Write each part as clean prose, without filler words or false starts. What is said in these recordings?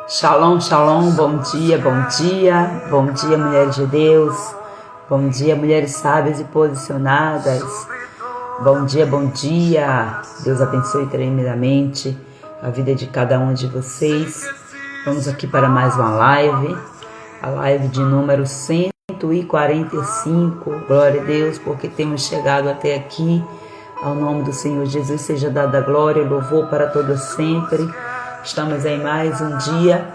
Shalom, shalom, bom dia, mulheres de Deus, bom dia, mulheres sábias e posicionadas, bom dia, Deus abençoe tremendamente a vida de cada um de vocês. Vamos aqui para mais uma live, a live de número 145, glória a Deus, porque temos chegado até aqui. Ao nome do Senhor Jesus seja dada glória e louvor para todos sempre. Estamos em mais um dia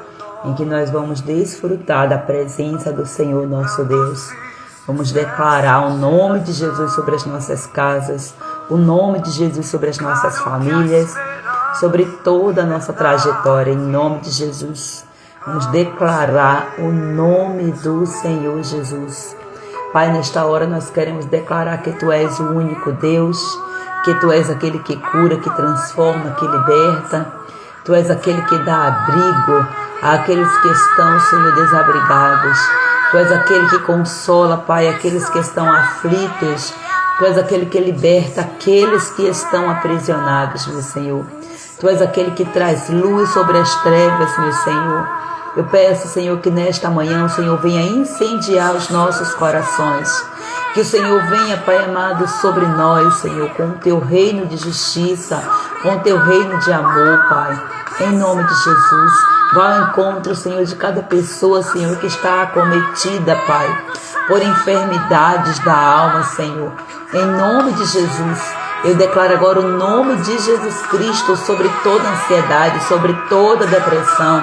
em que nós vamos desfrutar da presença do Senhor nosso Deus. Vamos declarar o nome de Jesus sobre as nossas casas, o nome de Jesus sobre as nossas famílias, sobre toda a nossa trajetória, em nome de Jesus. Vamos declarar o nome do Senhor Jesus. Pai, nesta hora nós queremos declarar que Tu és o único Deus, que Tu és aquele que cura, que transforma, que liberta. Tu és aquele que dá abrigo àqueles que estão, Senhor, desabrigados. Tu és aquele que consola, Pai, aqueles que estão aflitos. Tu és aquele que liberta aqueles que estão aprisionados, meu Senhor. Tu és aquele que traz luz sobre as trevas, meu Senhor. Eu peço, Senhor, que nesta manhã o Senhor venha incendiar os nossos corações. Que o Senhor venha, Pai amado, sobre nós, Senhor, com o Teu reino de justiça, com o Teu reino de amor, Pai. Em nome de Jesus, vá ao encontro, Senhor, de cada pessoa, Senhor, que está acometida, Pai, por enfermidades da alma, Senhor. Em nome de Jesus, eu declaro agora o nome de Jesus Cristo sobre toda ansiedade, sobre toda depressão,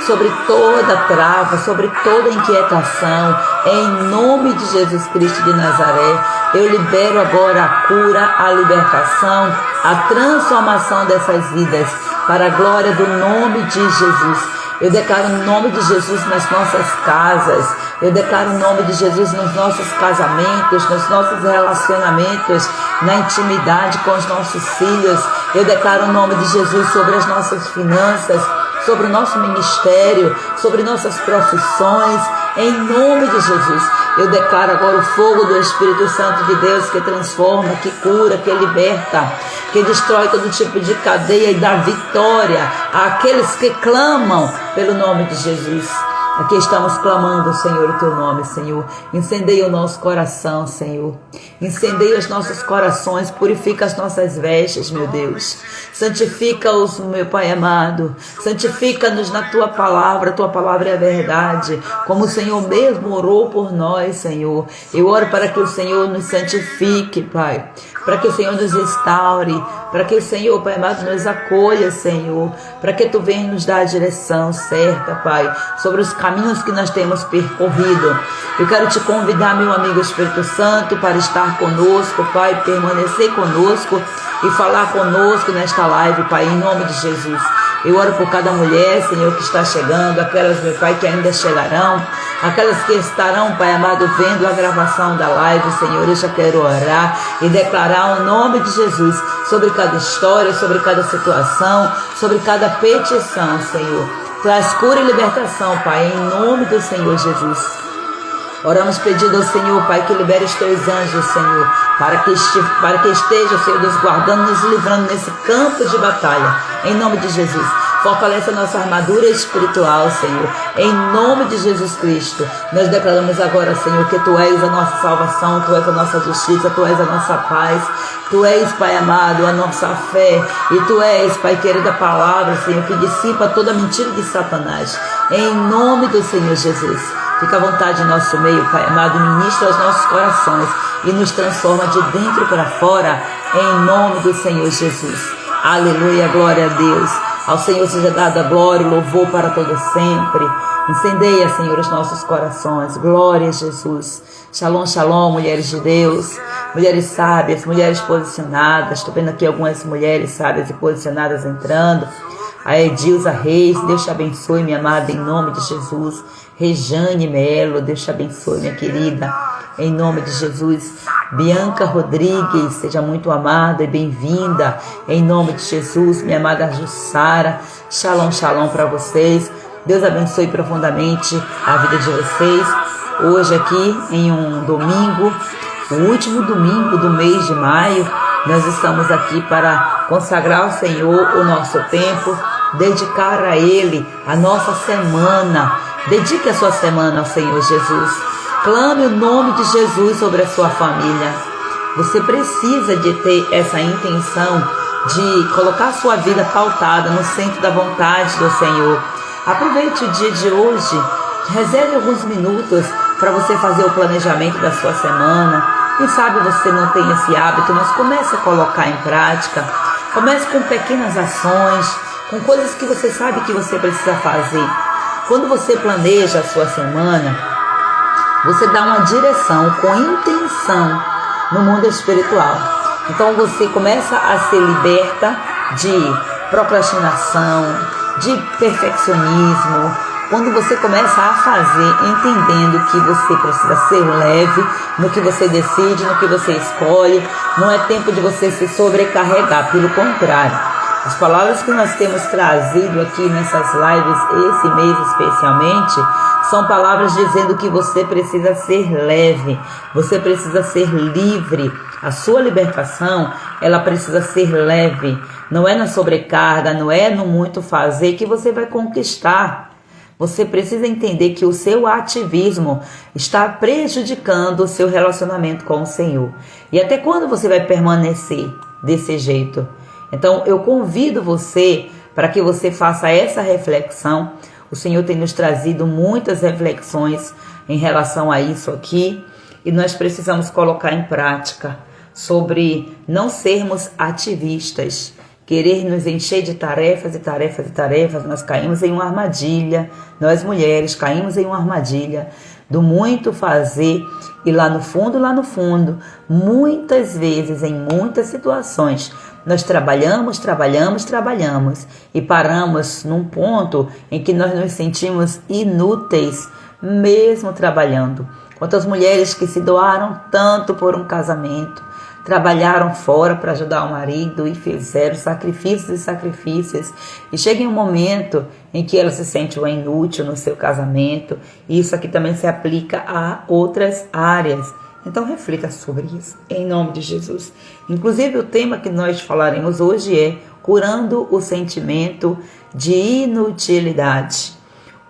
sobre toda trava, sobre toda inquietação. Em nome de Jesus Cristo de Nazaré, eu libero agora a cura, a libertação, a transformação dessas vidas, para a glória do nome de Jesus. Eu declaro o nome de Jesus nas nossas casas. Eu declaro o nome de Jesus nos nossos casamentos, nos nossos relacionamentos, na intimidade com os nossos filhos. Eu declaro o nome de Jesus sobre as nossas finanças, sobre o nosso ministério, sobre nossas profissões. Em nome de Jesus, eu declaro agora o fogo do Espírito Santo de Deus que transforma, que cura, que liberta, que destrói todo tipo de cadeia e dá vitória àqueles que clamam pelo nome de Jesus. Aqui estamos clamando, Senhor, o Teu nome, Senhor. Incendeia o nosso coração, Senhor. Incendeia os nossos corações, purifica as nossas vestes, meu Deus. Santifica-os, meu Pai amado. Santifica-nos na Tua palavra. A Tua palavra é a verdade. Como o Senhor mesmo orou por nós, Senhor. Eu oro para que o Senhor nos santifique, Pai. Para que o Senhor nos restaure, para que o Senhor, Pai amado, nos acolha, Senhor, para que Tu venhas nos dar a direção certa, Pai, sobre os caminhos que nós temos percorrido. Eu quero Te convidar, meu amigo Espírito Santo, para estar conosco, Pai, permanecer conosco e falar conosco nesta live, Pai, em nome de Jesus. Eu oro por cada mulher, Senhor, que está chegando, aquelas, meu Pai, que ainda chegarão, aquelas que estarão, Pai amado, vendo a gravação da live, Senhor. Eu já quero orar e declarar o nome de Jesus sobre cada história, sobre cada situação, sobre cada petição, Senhor. Traz cura e libertação, Pai, em nome do Senhor Jesus. Oramos pedindo ao Senhor, Pai, que libere os Teus anjos, Senhor, para que esteja, Senhor, nos guardando, nos livrando nesse campo de batalha, em nome de Jesus. Fortalece a nossa armadura espiritual, Senhor, em nome de Jesus Cristo. Nós declaramos agora, Senhor, que Tu és a nossa salvação, Tu és a nossa justiça, Tu és a nossa paz, Tu és, Pai amado, a nossa fé, e Tu és, Pai querido, a palavra, Senhor, que dissipa toda mentira de Satanás, em nome do Senhor Jesus. Fica à vontade em nosso meio, Pai amado, ministra aos nossos corações e nos transforma de dentro para fora, em nome do Senhor Jesus. Aleluia, glória a Deus. Ao Senhor seja dada glória e louvor para todo sempre. Incendeia, Senhor, os nossos corações. Glória a Jesus. Shalom, shalom, mulheres de Deus, mulheres sábias, mulheres posicionadas. Estou vendo aqui algumas mulheres sábias e posicionadas entrando. A Edilza Reis, Deus te abençoe, minha amada, em nome de Jesus. Rejane Melo, Deus te abençoe, minha querida, em nome de Jesus. Bianca Rodrigues, seja muito amada e bem-vinda, em nome de Jesus. Minha amada Jussara, shalom, shalom para vocês. Deus abençoe profundamente a vida de vocês. Hoje aqui, em um domingo, o último domingo do mês de maio, nós estamos aqui para consagrar ao Senhor o nosso tempo dedicar a Ele a nossa semana. Dedique a sua semana ao Senhor Jesus. Clame o nome de Jesus sobre a sua família. Você precisa de ter essa intenção de colocar a sua vida pautada no centro da vontade do Senhor. Aproveite o dia de hoje, reserve alguns minutos para você fazer o planejamento da sua semana. Quem sabe você não tem esse hábito, mas comece a colocar em prática. Comece com pequenas ações, com coisas que você sabe que você precisa fazer. Quando você planeja a sua semana, você dá uma direção com intenção no mundo espiritual. Então você começa a ser liberta de procrastinação, de perfeccionismo. Quando você começa a fazer, entendendo que você precisa ser leve no que você decide, no que você escolhe, não é tempo de você se sobrecarregar, pelo contrário. As palavras que nós temos trazido aqui nessas lives, esse mês especialmente, são palavras dizendo que você precisa ser leve, você precisa ser livre. A sua libertação, ela precisa ser leve. Não é na sobrecarga, não é no muito fazer que você vai conquistar. Você precisa entender que o seu ativismo está prejudicando o seu relacionamento com o Senhor. E até quando você vai permanecer desse jeito? Então eu convido você para que você faça essa reflexão. O Senhor tem nos trazido muitas reflexões em relação a isso aqui. E nós precisamos colocar em prática sobre não sermos ativistas. Querer nos encher de tarefas e tarefas e tarefas, nós caímos em uma armadilha, nós mulheres caímos em uma armadilha do muito fazer e lá no fundo, muitas vezes, em muitas situações, nós trabalhamos e paramos num ponto em que nós nos sentimos inúteis, mesmo trabalhando. Quantas mulheres que se doaram tanto por um casamento, trabalharam fora para ajudar o marido e fizeram sacrifícios e sacrifícios. E chega em um momento em que ela se sente uma inútil no seu casamento. E isso aqui também se aplica a outras áreas. Então reflita sobre isso, em nome de Jesus. Inclusive o tema que nós falaremos hoje é curando o sentimento de inutilidade.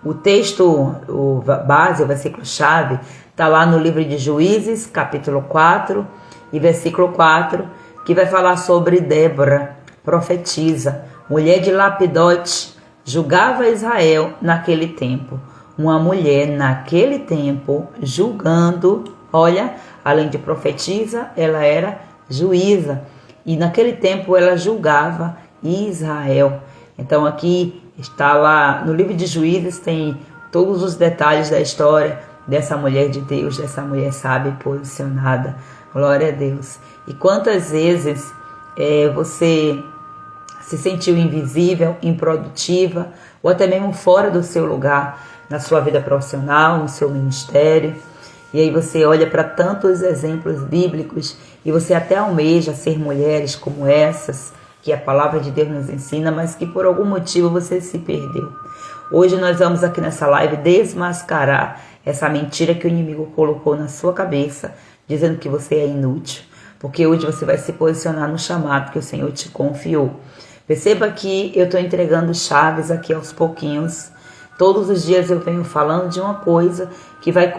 O texto, o base, o versículo-chave, está lá no livro de Juízes, capítulo 4, e versículo 4, que vai falar sobre Débora, profetisa, mulher de Lapidote, julgava Israel naquele tempo. Uma mulher naquele tempo julgando, olha, além de profetisa, ela era juíza. E naquele tempo ela julgava Israel. Então aqui está lá, no livro de Juízes tem todos os detalhes da história dessa mulher de Deus, dessa mulher sábia e posicionada. Glória a Deus. E quantas vezes você se sentiu invisível, improdutiva, ou até mesmo fora do seu lugar, na sua vida profissional, no seu ministério. E aí você olha para tantos exemplos bíblicos e você até almeja ser mulheres como essas, que a palavra de Deus nos ensina, mas que por algum motivo você se perdeu. Hoje nós vamos aqui nessa live desmascarar essa mentira que o inimigo colocou na sua cabeça, dizendo que você é inútil, porque hoje você vai se posicionar no chamado que o Senhor te confiou. Perceba que eu estou entregando chaves aqui aos pouquinhos. Todos os dias eu venho falando de uma coisa que vai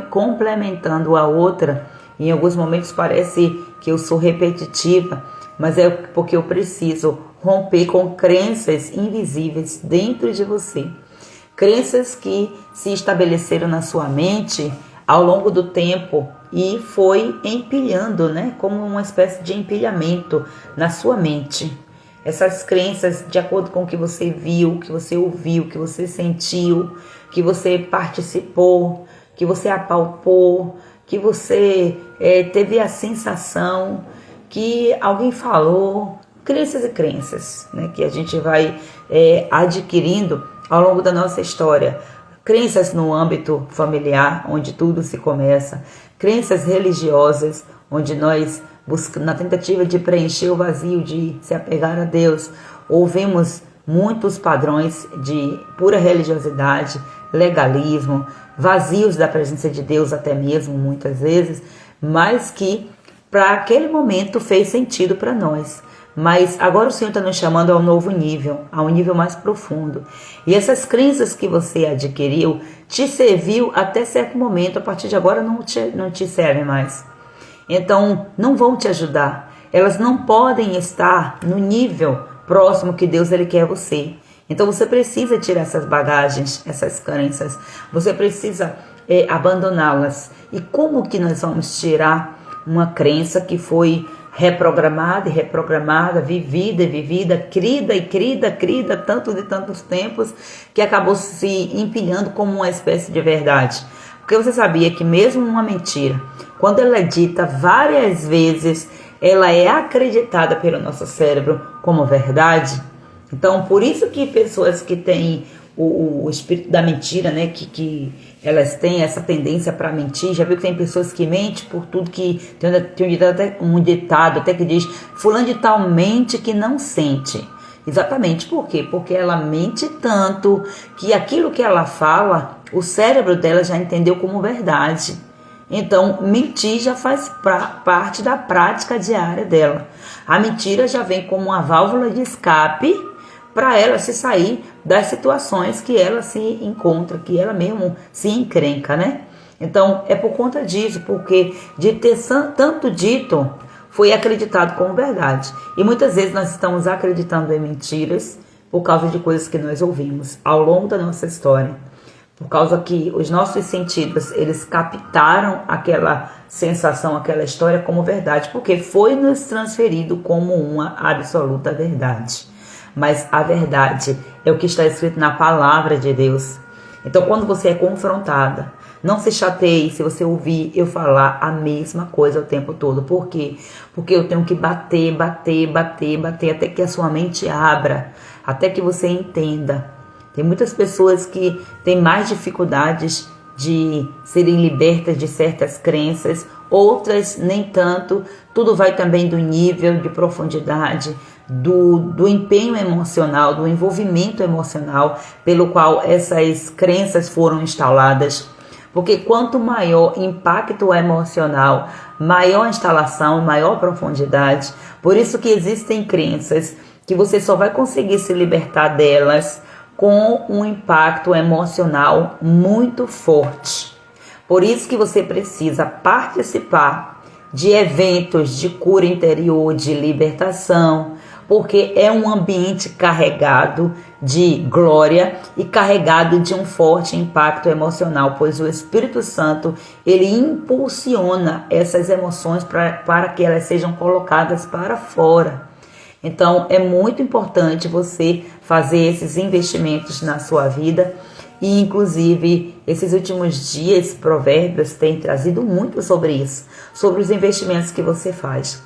complementando a outra. Em alguns momentos parece que eu sou repetitiva, mas é porque eu preciso romper com crenças invisíveis dentro de você. Crenças que se estabeleceram na sua mente ao longo do tempo e foi empilhando, né? Como uma espécie de empilhamento na sua mente. Essas crenças, de acordo com o que você viu, que você ouviu, que você sentiu, que você participou, que você apalpou, que você teve a sensação, que alguém falou, crenças e crenças, né? Que a gente vai adquirindo ao longo da nossa história. Crenças no âmbito familiar, onde tudo se começa. Crenças religiosas, onde nós, na tentativa de preencher o vazio, de se apegar a Deus, ouvimos muitos padrões de pura religiosidade, legalismo, vazios da presença de Deus até mesmo, muitas vezes, mas que para aquele momento fez sentido para nós. Mas agora o Senhor está nos chamando a um novo nível, a um nível mais profundo. E essas crenças que você adquiriu te serviu até certo momento, a partir de agora não te servem mais. Então não vão te ajudar. Elas não podem estar no nível próximo que Deus ele quer você. Então você precisa tirar essas bagagens, essas crenças. Você precisa abandoná-las. E como que nós vamos tirar uma crença que foi reprogramada e reprogramada, vivida, crida, tantos tempos, que acabou se empilhando como uma espécie de verdade? Porque você sabia que mesmo uma mentira, quando ela é dita várias vezes, ela é acreditada pelo nosso cérebro como verdade? Então, por isso que pessoas que têm o espírito da mentira, né, que elas têm essa tendência para mentir. Já viu que tem pessoas que mentem por tudo, que tem um ditado até que diz: fulano de tal mente que não sente. Exatamente, por quê? Porque ela mente tanto que aquilo que ela fala, o cérebro dela já entendeu como verdade. Então, mentir já faz parte da prática diária dela. A mentira já vem como uma válvula de escape para ela se sair das situações que ela se encontra, que ela mesmo se encrenca, né? Então, é por conta disso, porque de ter tanto dito, foi acreditado como verdade. E muitas vezes nós estamos acreditando em mentiras por causa de coisas que nós ouvimos ao longo da nossa história. Por causa que os nossos sentidos, eles captaram aquela sensação, aquela história como verdade, porque foi nos transferido como uma absoluta verdade. Mas a verdade é o que está escrito na palavra de Deus. Então, quando você é confrontada, não se chateie se você ouvir eu falar a mesma coisa o tempo todo. Por quê? Porque eu tenho que bater até que a sua mente abra, até que você entenda. Tem muitas pessoas que têm mais dificuldades de serem libertas de certas crenças, outras nem tanto. Tudo vai também do nível de profundidade, do empenho emocional, do envolvimento emocional pelo qual essas crenças foram instaladas. Porque quanto maior impacto emocional, maior a instalação, maior profundidade. Por isso que existem crenças que você só vai conseguir se libertar delas com um impacto emocional muito forte. Por isso que você precisa participar de eventos de cura interior, de libertação, porque é um ambiente carregado de glória e carregado de um forte impacto emocional, pois o Espírito Santo, ele impulsiona essas emoções para que elas sejam colocadas para fora. Então, é muito importante você fazer esses investimentos na sua vida. E, inclusive, esses últimos dias, Provérbios têm trazido muito sobre isso, sobre os investimentos que você faz.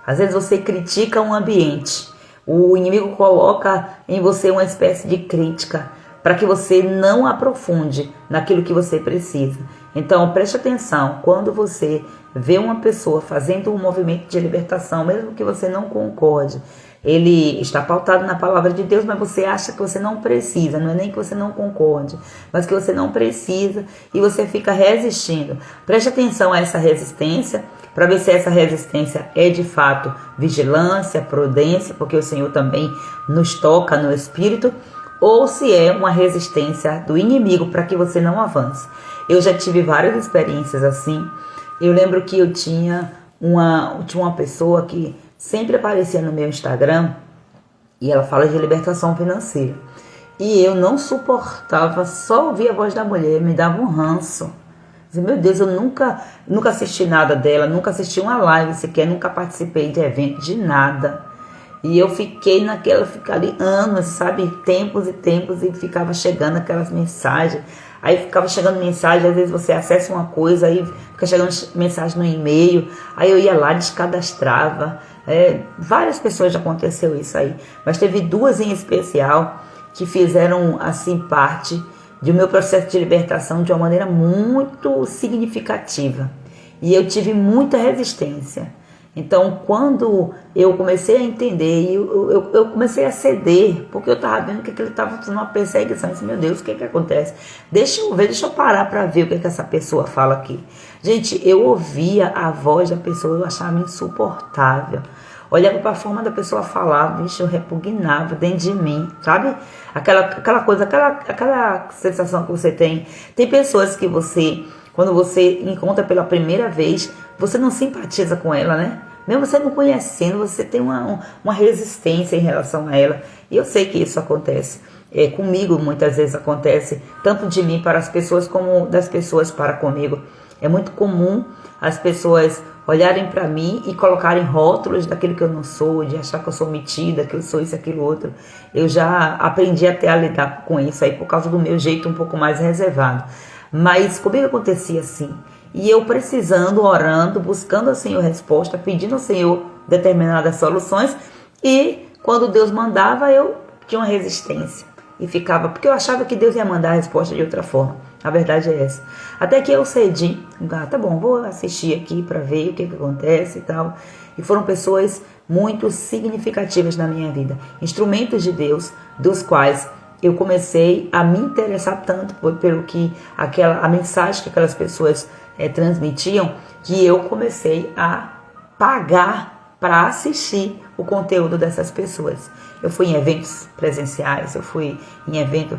Às vezes você critica um ambiente, o inimigo coloca em você uma espécie de crítica para que você não aprofunde naquilo que você precisa. Então, preste atenção, quando você vê uma pessoa fazendo um movimento de libertação, mesmo que você não concorde, ele está pautado na palavra de Deus, mas você acha que você não precisa, não é nem que você não concorde, mas que você não precisa e você fica resistindo. Preste atenção a essa resistência, para ver se essa resistência é de fato vigilância, prudência, porque o Senhor também nos toca no espírito, ou se é uma resistência do inimigo para que você não avance. Eu já tive várias experiências assim. Eu lembro que eu tinha uma pessoa que sempre aparecia no meu Instagram e ela fala de libertação financeira. E eu não suportava só ouvir a voz da mulher, me dava um ranço. Meu Deus, eu nunca assisti nada dela, nunca assisti uma live sequer, nunca participei de evento, de nada. E eu fiquei ali anos, sabe, tempos e tempos, e ficava chegando aquelas mensagens. Aí ficava chegando mensagem, às vezes você acessa uma coisa, aí fica chegando mensagem no e-mail, aí eu ia lá, descadastrava. Várias pessoas já aconteceu isso aí, mas teve duas em especial que fizeram assim parte do meu processo de libertação de uma maneira muito significativa. E eu tive muita resistência. Então, quando eu comecei a entender, eu comecei a ceder, porque eu estava vendo que ele estava fazendo uma perseguição. Eu disse, meu Deus, o que acontece? Deixa eu parar para ver o que essa pessoa fala aqui. Gente, eu ouvia a voz da pessoa, eu achava insuportável. olhava para a forma da pessoa falar, bicho, eu repugnava dentro de mim, sabe? Aquela coisa, aquela sensação que você tem. Tem pessoas que você, quando você encontra pela primeira vez, você não simpatiza com ela, né? Mesmo você não conhecendo, você tem uma resistência em relação a ela. E eu sei que isso acontece. Comigo muitas vezes acontece, tanto de mim para as pessoas como das pessoas para comigo. É muito comum as pessoas olharem para mim e colocarem rótulos daquilo que eu não sou, de achar que eu sou metida, que eu sou isso, aquilo, outro. Eu já aprendi até a lidar com isso aí por causa do meu jeito um pouco mais reservado. Mas comigo acontecia assim. E eu precisando, orando, buscando ao Senhor resposta, pedindo ao Senhor determinadas soluções. E quando Deus mandava, eu tinha uma resistência. E ficava, porque eu achava que Deus ia mandar a resposta de outra forma. A verdade é essa. Até que eu cedi. Tá bom, vou assistir aqui para ver o que acontece e tal. E foram pessoas muito significativas na minha vida. Instrumentos de Deus, dos quais eu comecei a me interessar tanto pelo que a mensagem que aquelas pessoas transmitiam, que eu comecei a pagar para assistir o conteúdo dessas pessoas. Eu fui em eventos presenciais,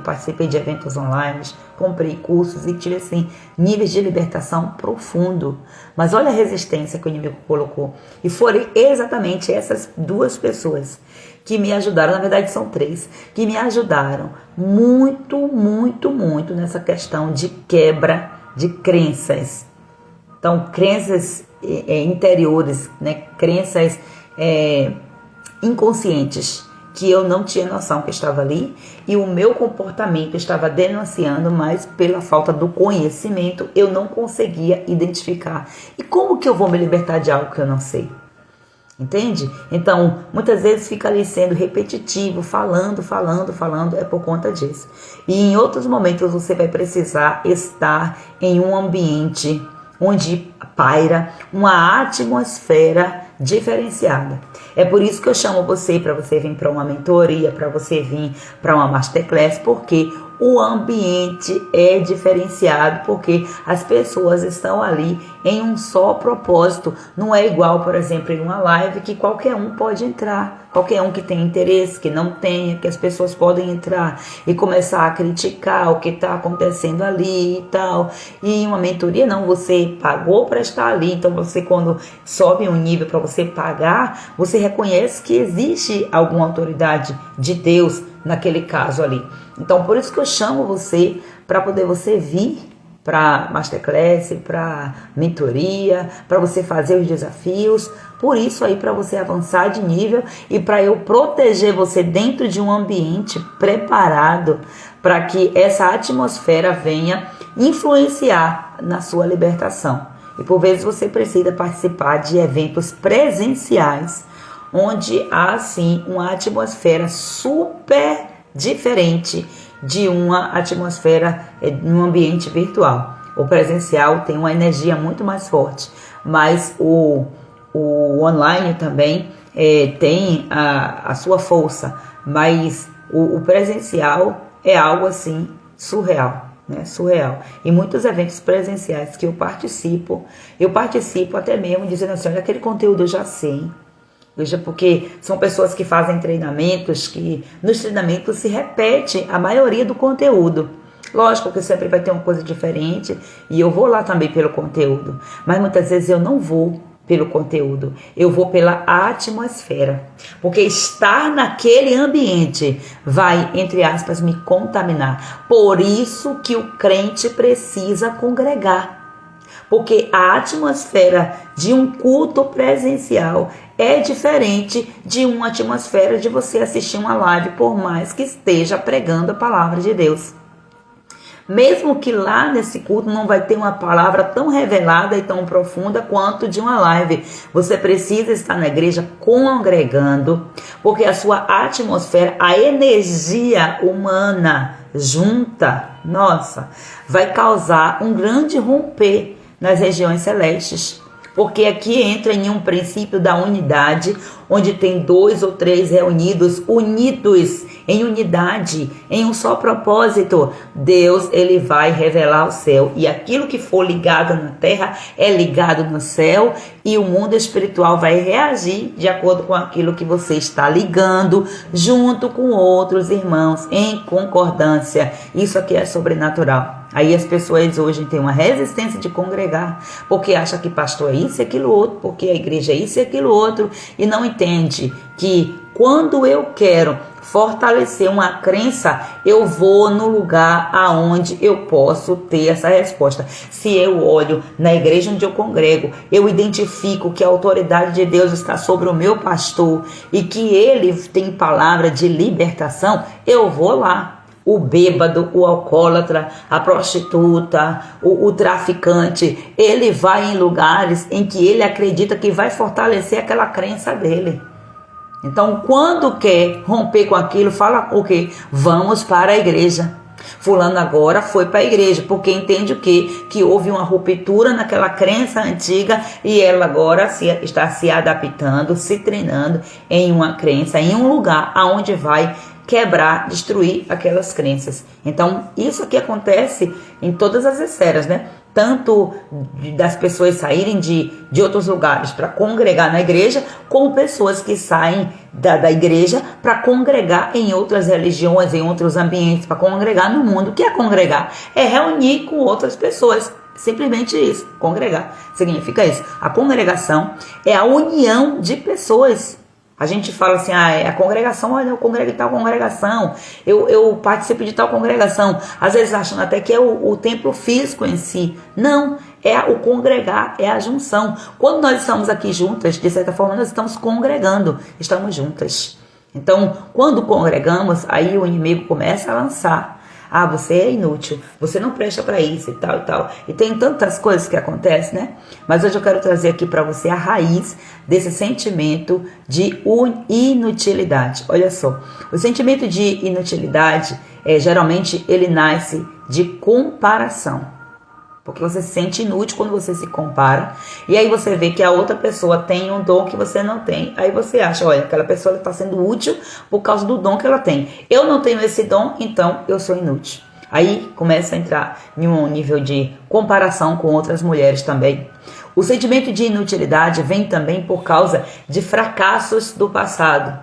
participei de eventos online, comprei cursos e tive assim níveis de libertação profundo. Mas olha a resistência que o inimigo colocou. E foram exatamente essas duas pessoas que me ajudaram, na verdade são três, que me ajudaram muito, muito, muito nessa questão de quebra de crenças. Então, crenças interiores, né? Crenças inconscientes, que eu não tinha noção que estava ali, e o meu comportamento estava denunciando, mas pela falta do conhecimento eu não conseguia identificar. E como que eu vou me libertar de algo que eu não sei? Entende? Então, muitas vezes fica ali sendo repetitivo, falando, é por conta disso. E em outros momentos você vai precisar estar em um ambiente onde paira uma atmosfera diferenciada. É por isso que eu chamo você, para você vir para uma mentoria, para você vir para uma masterclass, porque o ambiente é diferenciado, porque as pessoas estão ali em um só propósito. Não é igual, por exemplo, em uma live que qualquer um pode entrar, qualquer um que tem interesse, que não tenha, que as pessoas podem entrar e começar a criticar o que está acontecendo ali e tal. E em uma mentoria não, você pagou para estar ali, então você, quando sobe um nível para você pagar, você reconhece que existe alguma autoridade de Deus naquele caso ali. Então, por isso que eu chamo você, para poder você vir para masterclass, para mentoria, para você fazer os desafios, por isso aí, para você avançar de nível e para eu proteger você dentro de um ambiente preparado para que essa atmosfera venha influenciar na sua libertação. E por vezes você precisa participar de eventos presenciais, onde há sim uma atmosfera super diferente de uma atmosfera num ambiente virtual. O presencial tem uma energia muito mais forte, mas o online também tem a sua força, mas o presencial é algo assim surreal. Né, surreal. E muitos eventos presenciais que eu participo até mesmo dizendo assim, olha, aquele conteúdo eu já sei. Veja, porque são pessoas que fazem treinamentos, que nos treinamentos se repete a maioria do conteúdo. Lógico que sempre vai ter uma coisa diferente e eu vou lá também pelo conteúdo, mas muitas vezes eu não vou pelo conteúdo, eu vou pela atmosfera, porque estar naquele ambiente vai, entre aspas, me contaminar. Por isso que o crente precisa congregar, porque a atmosfera de um culto presencial é diferente de uma atmosfera de você assistir uma live, por mais que esteja pregando a palavra de Deus. Mesmo que lá nesse culto não vai ter uma palavra tão revelada e tão profunda quanto de uma live. Você precisa estar na igreja congregando, porque a sua atmosfera, a energia humana junta, nossa, vai causar um grande romper nas regiões celestes. Porque aqui entra em um princípio da unidade, onde tem 2 ou 3 reunidos, unidos em unidade, em um só propósito, Deus, ele vai revelar o céu. E aquilo que for ligado na terra é ligado no céu, e o mundo espiritual vai reagir de acordo com aquilo que você está ligando, junto com outros irmãos, em concordância. Isso aqui é sobrenatural. Aí as pessoas hoje têm uma resistência de congregar, porque acha que pastor é isso e aquilo outro, porque a igreja é isso e aquilo outro, e não entende que quando eu quero fortalecer uma crença, eu vou no lugar aonde eu posso ter essa resposta. Se eu olho na igreja onde eu congrego, eu identifico que a autoridade de Deus está sobre o meu pastor e que ele tem palavra de libertação, eu vou lá. O bêbado, o alcoólatra, a prostituta, o traficante, ele vai em lugares em que ele acredita que vai fortalecer aquela crença dele. Então, quando quer romper com aquilo, fala o quê? Vamos para a igreja. Fulano agora foi para a igreja, porque entende o quê? Que houve uma ruptura naquela crença antiga e ela agora está se adaptando, se treinando em uma crença, em um lugar aonde vai quebrar, destruir aquelas crenças. Então, isso aqui acontece em todas as esferas, né? Tanto das pessoas saírem de outros lugares para congregar na igreja, como pessoas que saem da igreja para congregar em outras religiões, em outros ambientes, para congregar no mundo. O que é congregar? É reunir com outras pessoas. Simplesmente isso. Congregar significa isso. A congregação é a união de pessoas. A gente fala assim, a congregação, olha, eu congrego em tal congregação, eu participo de tal congregação. Às vezes acham até que é o templo físico em si. Não, é o congregar, é a junção. Quando nós estamos aqui juntas, de certa forma, nós estamos congregando, estamos juntas. Então, quando congregamos, aí o inimigo começa a lançar. Ah, você é inútil, você não presta para isso e tal e tal. E tem tantas coisas que acontecem, né? Mas hoje eu quero trazer aqui para você a raiz desse sentimento de inutilidade. Olha só, o sentimento de inutilidade, geralmente ele nasce de comparação. Porque você se sente inútil quando você se compara. E aí você vê que a outra pessoa tem um dom que você não tem. Aí você acha, olha, aquela pessoa está sendo útil por causa do dom que ela tem. Eu não tenho esse dom, então eu sou inútil. Aí começa a entrar em um nível de comparação com outras mulheres também. O sentimento de inutilidade vem também por causa de fracassos do passado.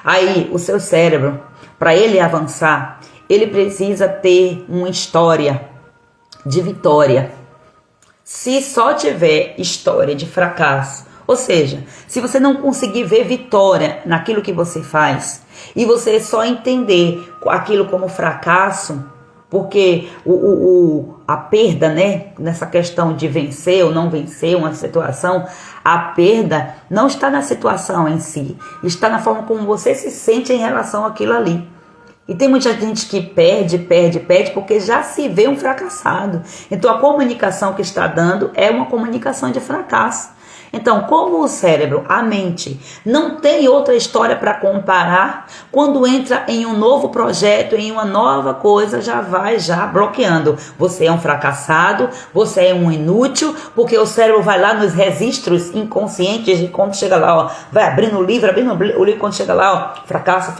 Aí o seu cérebro, para ele avançar, ele precisa ter uma história de vitória. Se só tiver história de fracasso, ou seja, se você não conseguir ver vitória naquilo que você faz e você só entender aquilo como fracasso, porque a perda, né, nessa questão de vencer ou não vencer uma situação, a perda não está na situação em si, está na forma como você se sente em relação àquilo ali. E tem muita gente que perde porque já se vê um fracassado. Então a comunicação que está dando é uma comunicação de fracasso. Então, como o cérebro, a mente, não tem outra história para comparar, quando entra em um novo projeto, em uma nova coisa, já vai bloqueando. Você é um fracassado, você é um inútil, porque o cérebro vai lá nos registros inconscientes, e quando chega lá, ó, vai abrindo o livro, quando chega lá, ó, fracasso.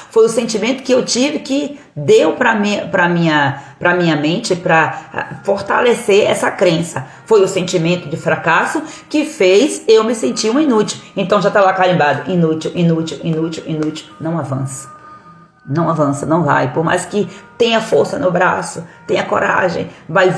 Foi o sentimento que eu tive que deu para minha mente para fortalecer essa crença. Foi o sentimento de fracasso que fez eu me sentir um inútil. Então já está lá carimbado, inútil. Não avança. Não avança, não vai. Por mais que tenha força no braço, tenha coragem, vai,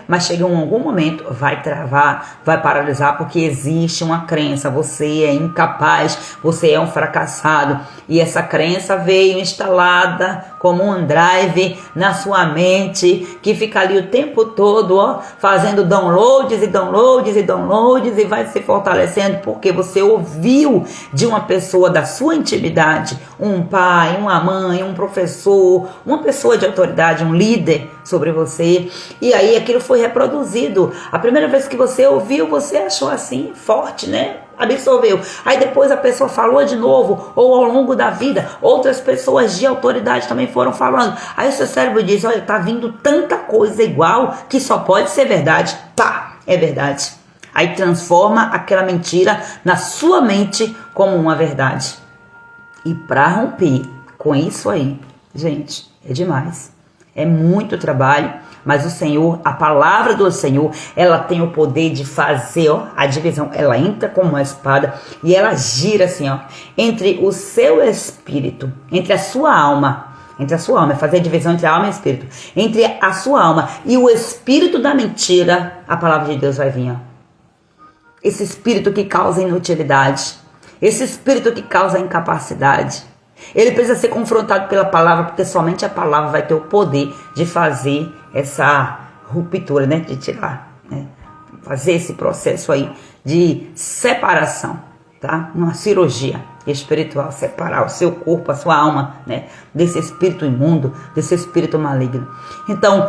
mas chega em algum momento, vai travar, vai paralisar, porque existe uma crença, você é incapaz, você é um fracassado, e essa crença veio instalada como um drive na sua mente, que fica ali o tempo todo, ó, fazendo downloads e vai se fortalecendo, porque você ouviu de uma pessoa da sua intimidade, um pai, uma mãe, um professor, uma pessoa de autoridade, um líder sobre você, e aí aquilo foi reproduzido. A primeira vez que você ouviu, você achou assim, forte, né? Absorveu. Aí depois a pessoa falou de novo, ou ao longo da vida, outras pessoas de autoridade também foram falando. Aí o seu cérebro diz, olha, tá vindo tanta coisa igual que só pode ser verdade. Pá, é verdade. Aí transforma aquela mentira na sua mente como uma verdade. E para romper com isso aí, gente, é demais. É muito trabalho, mas o Senhor, a palavra do Senhor, ela tem o poder de fazer, ó, a divisão. Ela entra como uma espada e ela gira assim, ó, entre o seu espírito, entre a sua alma, fazer a divisão entre a alma e o espírito, entre a sua alma e o espírito da mentira. A palavra de Deus vai vir, ó. Esse espírito que causa inutilidade, esse espírito que causa incapacidade, ele precisa ser confrontado pela palavra, porque somente a palavra vai ter o poder de fazer essa ruptura, né? De tirar, né? Fazer esse processo aí de separação, tá? Uma cirurgia espiritual, separar o seu corpo, a sua alma, né? Desse espírito imundo, desse espírito maligno. Então,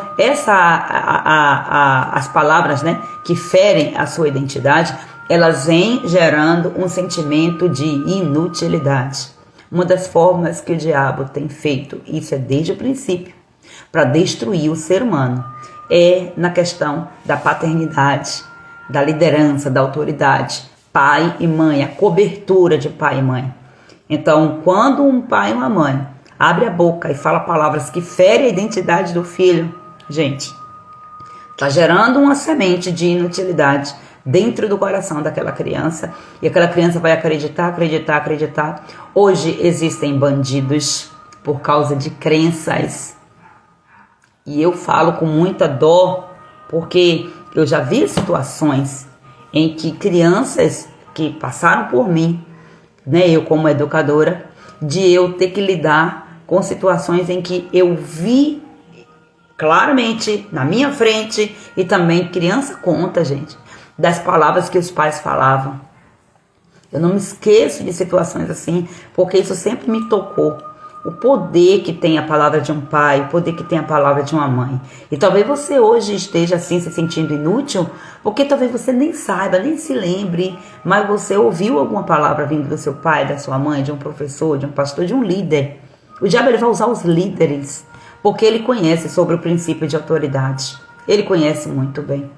as palavras, né? Que ferem a sua identidade, elas vêm gerando um sentimento de inutilidade. Uma das formas que o diabo tem feito, isso é desde o princípio, para destruir o ser humano, é na questão da paternidade, da liderança, da autoridade, pai e mãe, a cobertura de pai e mãe. Então, quando um pai e uma mãe abre a boca e fala palavras que ferem a identidade do filho, gente, está gerando uma semente de inutilidade dentro do coração daquela criança, e aquela criança vai acreditar. Hoje existem bandidos por causa de crenças, e eu falo com muita dor, porque eu já vi situações em que crianças que passaram por mim, né, eu como educadora, de eu ter que lidar com situações em que eu vi claramente na minha frente, e também criança conta, gente, das palavras que os pais falavam. Eu não me esqueço de situações assim, porque isso sempre me tocou. O poder que tem a palavra de um pai, o poder que tem a palavra de uma mãe. E talvez você hoje esteja assim se sentindo inútil, porque talvez você nem saiba, nem se lembre, mas você ouviu alguma palavra vindo do seu pai, da sua mãe, de um professor, de um pastor, de um líder. O diabo ele vai usar os líderes, porque ele conhece sobre o princípio de autoridade. Ele conhece muito bem.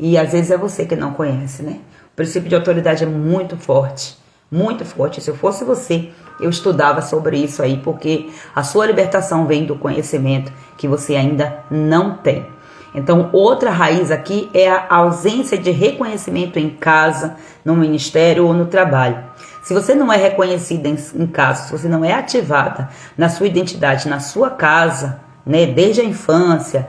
E às vezes é você que não conhece, né? O princípio de autoridade é muito forte, muito forte. Se eu fosse você, eu estudava sobre isso aí, porque a sua libertação vem do conhecimento que você ainda não tem. Então, outra raiz aqui é a ausência de reconhecimento em casa, no ministério ou no trabalho. Se você não é reconhecida em casa, se você não é ativada na sua identidade, na sua casa, né, desde a infância,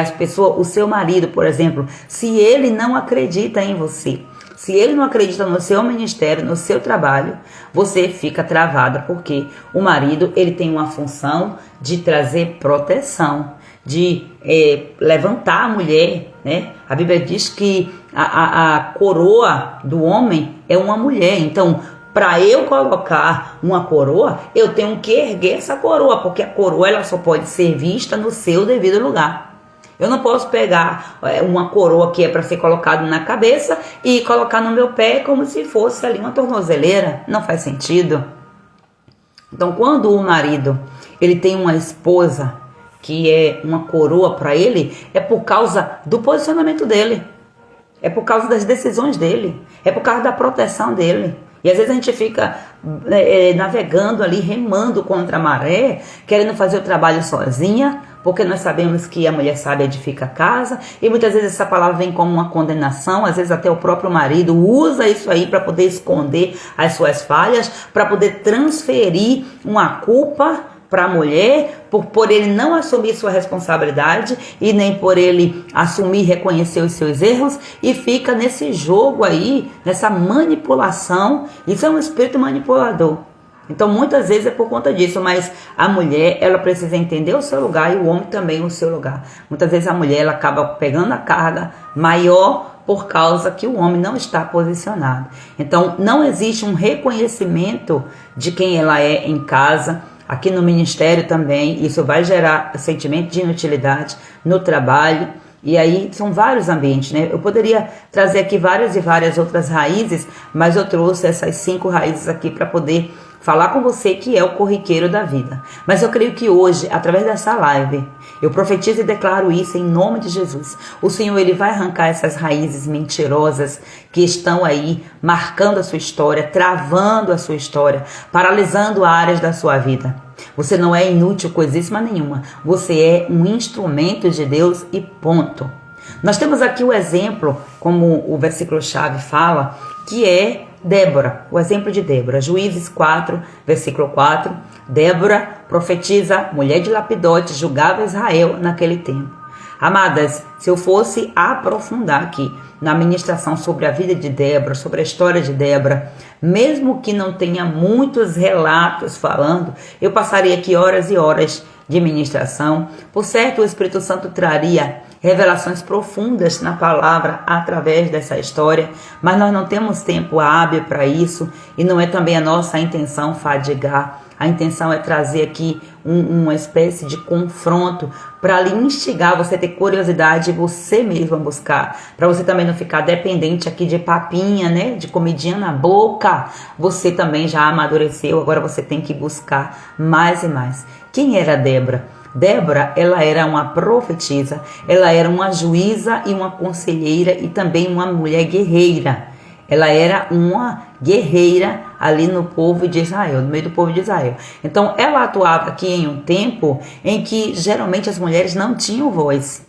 as pessoas, o seu marido, por exemplo, se ele não acredita em você, se ele não acredita no seu ministério, no seu trabalho, você fica travada, porque o marido ele tem uma função de trazer proteção, de levantar a mulher, né? A Bíblia diz que a coroa do homem é uma mulher. Então, para eu colocar uma coroa, eu tenho que erguer essa coroa, porque a coroa ela só pode ser vista no seu devido lugar. Eu não posso pegar uma coroa que é para ser colocada na cabeça e colocar no meu pé como se fosse ali uma tornozeleira. Não faz sentido. Então, quando o marido ele tem uma esposa que é uma coroa para ele, é por causa do posicionamento dele, é por causa das decisões dele, é por causa da proteção dele. E às vezes a gente fica navegando ali, remando contra a maré, querendo fazer o trabalho sozinha, porque nós sabemos que a mulher sábia edifica a casa, e muitas vezes essa palavra vem como uma condenação, às vezes até o próprio marido usa isso aí para poder esconder as suas falhas, para poder transferir uma culpa para a mulher, por ele não assumir sua responsabilidade e nem por ele assumir e reconhecer os seus erros, e fica nesse jogo aí, nessa manipulação. Isso é um espírito manipulador. Então muitas vezes é por conta disso, mas a mulher ela precisa entender o seu lugar e o homem também o seu lugar. Muitas vezes a mulher ela acaba pegando a carga maior por causa que o homem não está posicionado. Então não existe um reconhecimento de quem ela é em casa. Aqui no ministério também, isso vai gerar sentimento de inutilidade no trabalho. E aí são vários ambientes, né? Eu poderia trazer aqui várias e várias outras raízes, mas eu trouxe essas 5 raízes aqui para poder falar com você que é o corriqueiro da vida. Mas eu creio que hoje, através dessa live, eu profetizo e declaro isso em nome de Jesus. O Senhor, Ele vai arrancar essas raízes mentirosas que estão aí marcando a sua história, travando a sua história, paralisando áreas da sua vida. Você não é inútil coisíssima nenhuma. Você é um instrumento de Deus e ponto. Nós temos aqui o exemplo, como o versículo-chave fala, que é Débora, o exemplo de Débora. Juízes 4, versículo 4. Débora profetiza, mulher de Lapidote, julgava Israel naquele tempo. Amadas, se eu fosse aprofundar aqui na ministração sobre a vida de Débora, sobre a história de Débora, mesmo que não tenha muitos relatos falando, eu passaria aqui horas e horas de ministração. Por certo, o Espírito Santo traria revelações profundas na palavra através dessa história, mas nós não temos tempo hábil para isso e não é também a nossa intenção fadigar. A intenção é trazer aqui uma espécie de confronto para lhe instigar você ter curiosidade e você mesmo buscar, para você também não ficar dependente aqui de papinha, né, de comidinha na boca. Você também já amadureceu, agora você tem que buscar mais e mais. Quem era Débora? Débora, ela era uma profetisa, ela era uma juíza e uma conselheira e também uma mulher guerreira. Ela era uma guerreira ali no povo de Israel, no meio do povo de Israel. Então, ela atuava aqui em um tempo em que geralmente as mulheres não tinham voz.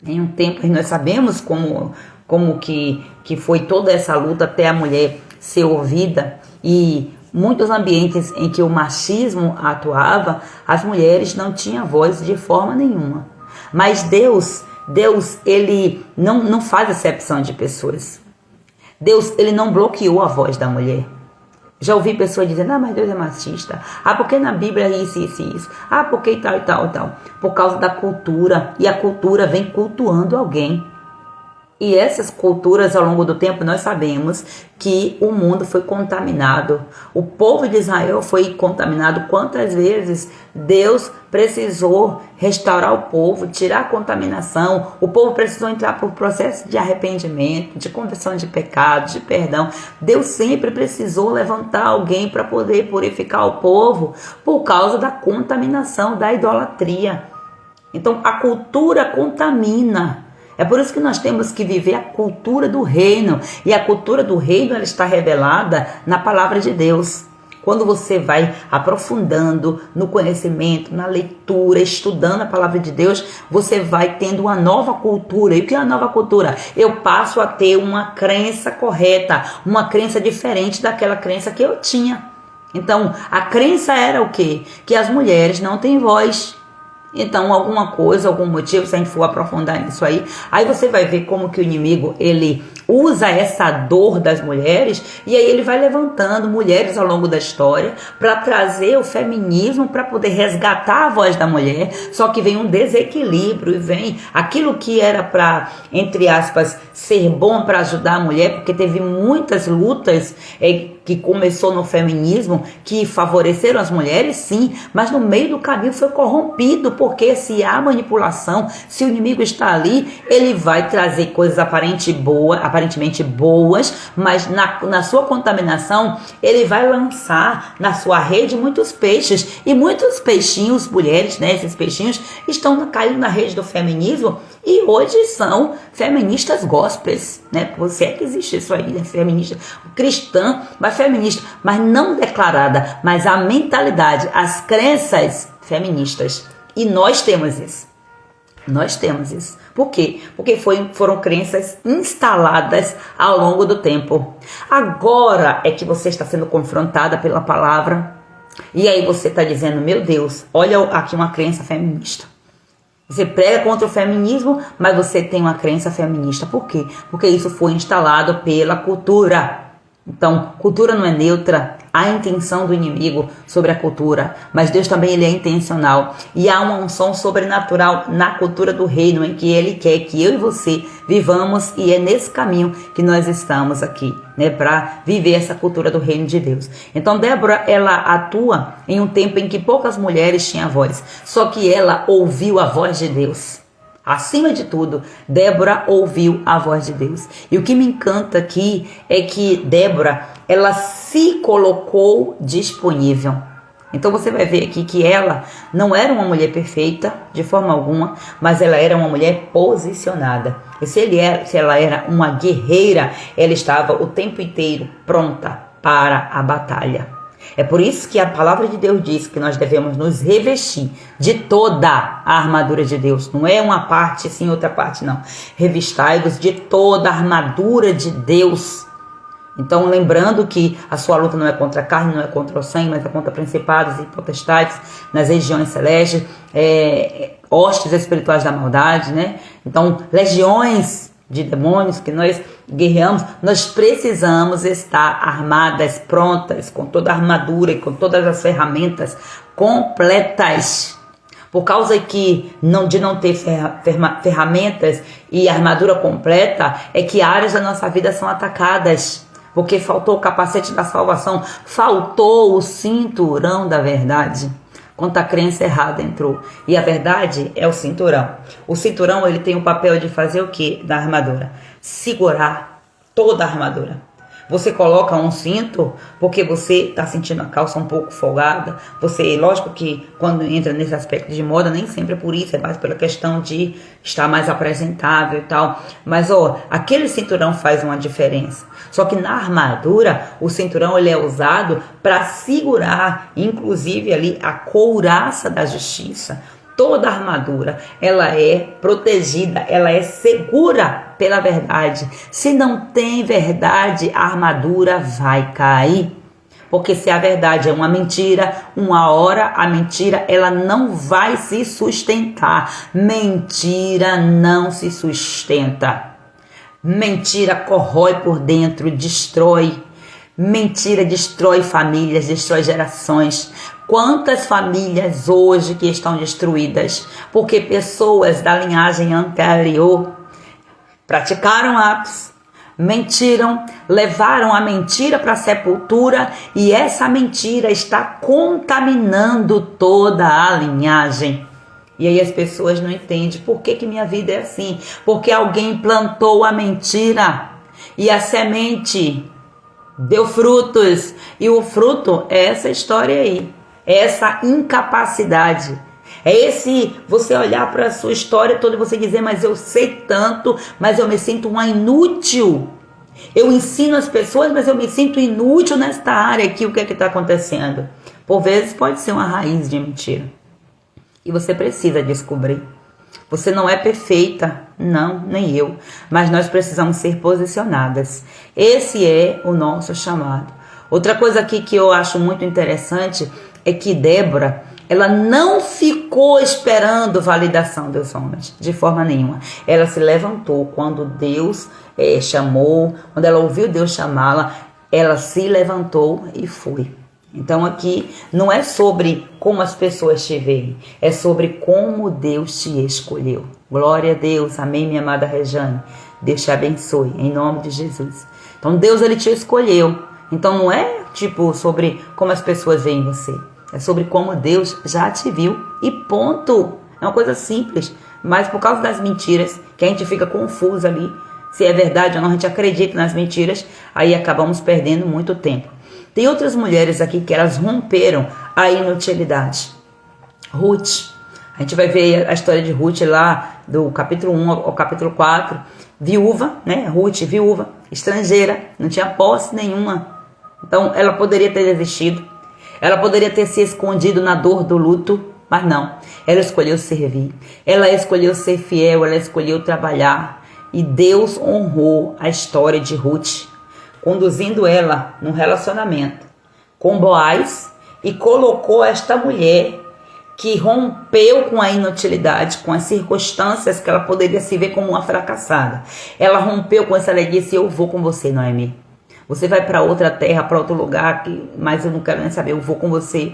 Em um tempo, nós sabemos como que foi toda essa luta até a mulher ser ouvida, e muitos ambientes em que o machismo atuava, as mulheres não tinham voz de forma nenhuma. Mas Deus, ele não faz acepção de pessoas. Deus, ele não bloqueou a voz da mulher. Já ouvi pessoas dizendo, mas Deus é machista. Porque na Bíblia é isso, isso e isso. Porque tal e tal e tal. Por causa da cultura. E a cultura vem cultuando alguém. E essas culturas, ao longo do tempo, nós sabemos que o mundo foi contaminado. O povo de Israel foi contaminado. Quantas vezes Deus precisou restaurar o povo, tirar a contaminação. O povo precisou entrar por processo de arrependimento, de conversão de pecados, de perdão. Deus sempre precisou levantar alguém para poder purificar o povo por causa da contaminação, da idolatria. Então, a cultura contamina. É por isso que nós temos que viver a cultura do reino. E a cultura do reino, ela está revelada na palavra de Deus. Quando você vai aprofundando no conhecimento, na leitura, estudando a palavra de Deus, você vai tendo uma nova cultura. E o que é a nova cultura? Eu passo a ter uma crença correta, uma crença diferente daquela crença que eu tinha. Então, a crença era o quê? Que as mulheres não têm voz. Então, alguma coisa, algum motivo, se a gente for aprofundar nisso aí você vai ver como que o inimigo, ele usa essa dor das mulheres e aí ele vai levantando mulheres ao longo da história para trazer o feminismo, para poder resgatar a voz da mulher, só que vem um desequilíbrio e vem aquilo que era para, entre aspas, ser bom para ajudar a mulher, porque teve muitas lutas que começou no feminismo, que favoreceram as mulheres, sim, mas no meio do caminho foi corrompido, porque se há manipulação, se o inimigo está ali, ele vai trazer coisas aparentemente boas, mas na sua contaminação, ele vai lançar na sua rede muitos peixes, e muitos peixinhos, mulheres, né, esses peixinhos, estão caindo na rede do feminismo, e hoje são feministas gospels, né? Você é que existe isso aí, né? Feminista cristã, mas feminista, mas não declarada, mas a mentalidade, as crenças feministas. E nós temos isso. Nós temos isso. Por quê? Porque foram crenças instaladas ao longo do tempo. Agora é que você está sendo confrontada pela palavra. E aí você está dizendo, meu Deus, olha aqui uma crença feminista. Você prega contra o feminismo, mas você tem uma crença feminista. Por quê? Porque isso foi instalado pela cultura. Então, cultura não é neutra. Há intenção do inimigo sobre a cultura, mas Deus também ele é intencional. E há uma unção sobrenatural na cultura do reino, em que ele quer que eu e você vivamos, e é nesse caminho que nós estamos aqui, né, para viver essa cultura do reino de Deus. Então, Débora, ela atua em um tempo em que poucas mulheres tinham voz, só que ela ouviu a voz de Deus. Acima de tudo, Débora ouviu a voz de Deus. E o que me encanta aqui é que Débora, ela se colocou disponível. Então você vai ver aqui que ela não era uma mulher perfeita, de forma alguma, mas ela era uma mulher posicionada. E se ela era uma guerreira, ela estava o tempo inteiro pronta para a batalha. É por isso que a palavra de Deus diz que nós devemos nos revestir de toda a armadura de Deus. Não é uma parte sim, outra parte não. Revistai-vos de toda a armadura de Deus. Então, lembrando que a sua luta não é contra a carne, não é contra o sangue, mas é contra principados e potestades nas regiões celestes, hostes espirituais da maldade, né? Então, legiões de demônios que nós guerreamos, nós precisamos estar armadas, prontas, com toda a armadura e com todas as ferramentas completas. Por causa de não ter ferramentas e armadura completa, é que áreas da nossa vida são atacadas. Porque faltou o capacete da salvação, faltou o cinturão da verdade. Quanta crença errada entrou. E a verdade é o cinturão. O cinturão, ele tem o papel de fazer o quê da armadura? Segurar toda a armadura. Você coloca um cinto porque você está sentindo a calça um pouco folgada. Lógico que quando entra nesse aspecto de moda, nem sempre é por isso, é mais pela questão de estar mais apresentável e tal. Mas aquele cinturão faz uma diferença. Só que na armadura, o cinturão ele é usado para segurar, inclusive ali a couraça da justiça. Toda a armadura, ela é protegida, ela é segura pela verdade. Se não tem verdade, a armadura vai cair. Porque se a verdade é uma mentira, uma hora a mentira ela não vai se sustentar. Mentira não se sustenta. Mentira corrói por dentro, destrói. Mentira destrói famílias, destrói gerações. Quantas famílias hoje que estão destruídas porque pessoas da linhagem anterior praticaram atos, mentiram, levaram a mentira para a sepultura e essa mentira está contaminando toda a linhagem. E aí as pessoas não entendem por que minha vida é assim. Porque alguém plantou a mentira e a semente deu frutos. E o fruto é essa história aí. É essa incapacidade. É esse você olhar para a sua história toda e você dizer, mas eu sei tanto, mas eu me sinto uma inútil. Eu ensino as pessoas, mas eu me sinto inútil nesta área aqui. O que é que está acontecendo? Por vezes pode ser uma raiz de mentira. E você precisa descobrir. Você não é perfeita, não, nem eu. Mas nós precisamos ser posicionadas. Esse é o nosso chamado. Outra coisa aqui que eu acho muito interessante é que Débora, ela não ficou esperando validação dos homens, de forma nenhuma. Ela se levantou quando Deus chamou, quando ela ouviu Deus chamá-la, ela se levantou e foi. Então aqui não é sobre como as pessoas te veem, é sobre como Deus te escolheu. Glória a Deus, amém, minha amada Rejane. Deus te abençoe, em nome de Jesus. Então Deus, ele te escolheu. Então não é tipo sobre como as pessoas veem você, é sobre como Deus já te viu e ponto. É uma coisa simples, mas por causa das mentiras, que a gente fica confuso ali, se é verdade ou não, a gente acredita nas mentiras, aí acabamos perdendo muito tempo. Tem outras mulheres aqui que elas romperam a inutilidade. Ruth, a gente vai ver a história de Ruth lá do capítulo 1 ao capítulo 4, viúva, né? Ruth, viúva, estrangeira, não tinha posse nenhuma. Então ela poderia ter desistido, ela poderia ter se escondido na dor do luto, mas não. Ela escolheu servir, ela escolheu ser fiel, ela escolheu trabalhar. E Deus honrou a história de Ruth, conduzindo ela num relacionamento com Boaz e colocou esta mulher que rompeu com a inutilidade, com as circunstâncias que ela poderia se ver como uma fracassada. Ela rompeu com essa alegria e disse, eu vou com você, Noemi. Você vai para outra terra, para outro lugar, mas eu não quero nem saber, eu vou com você.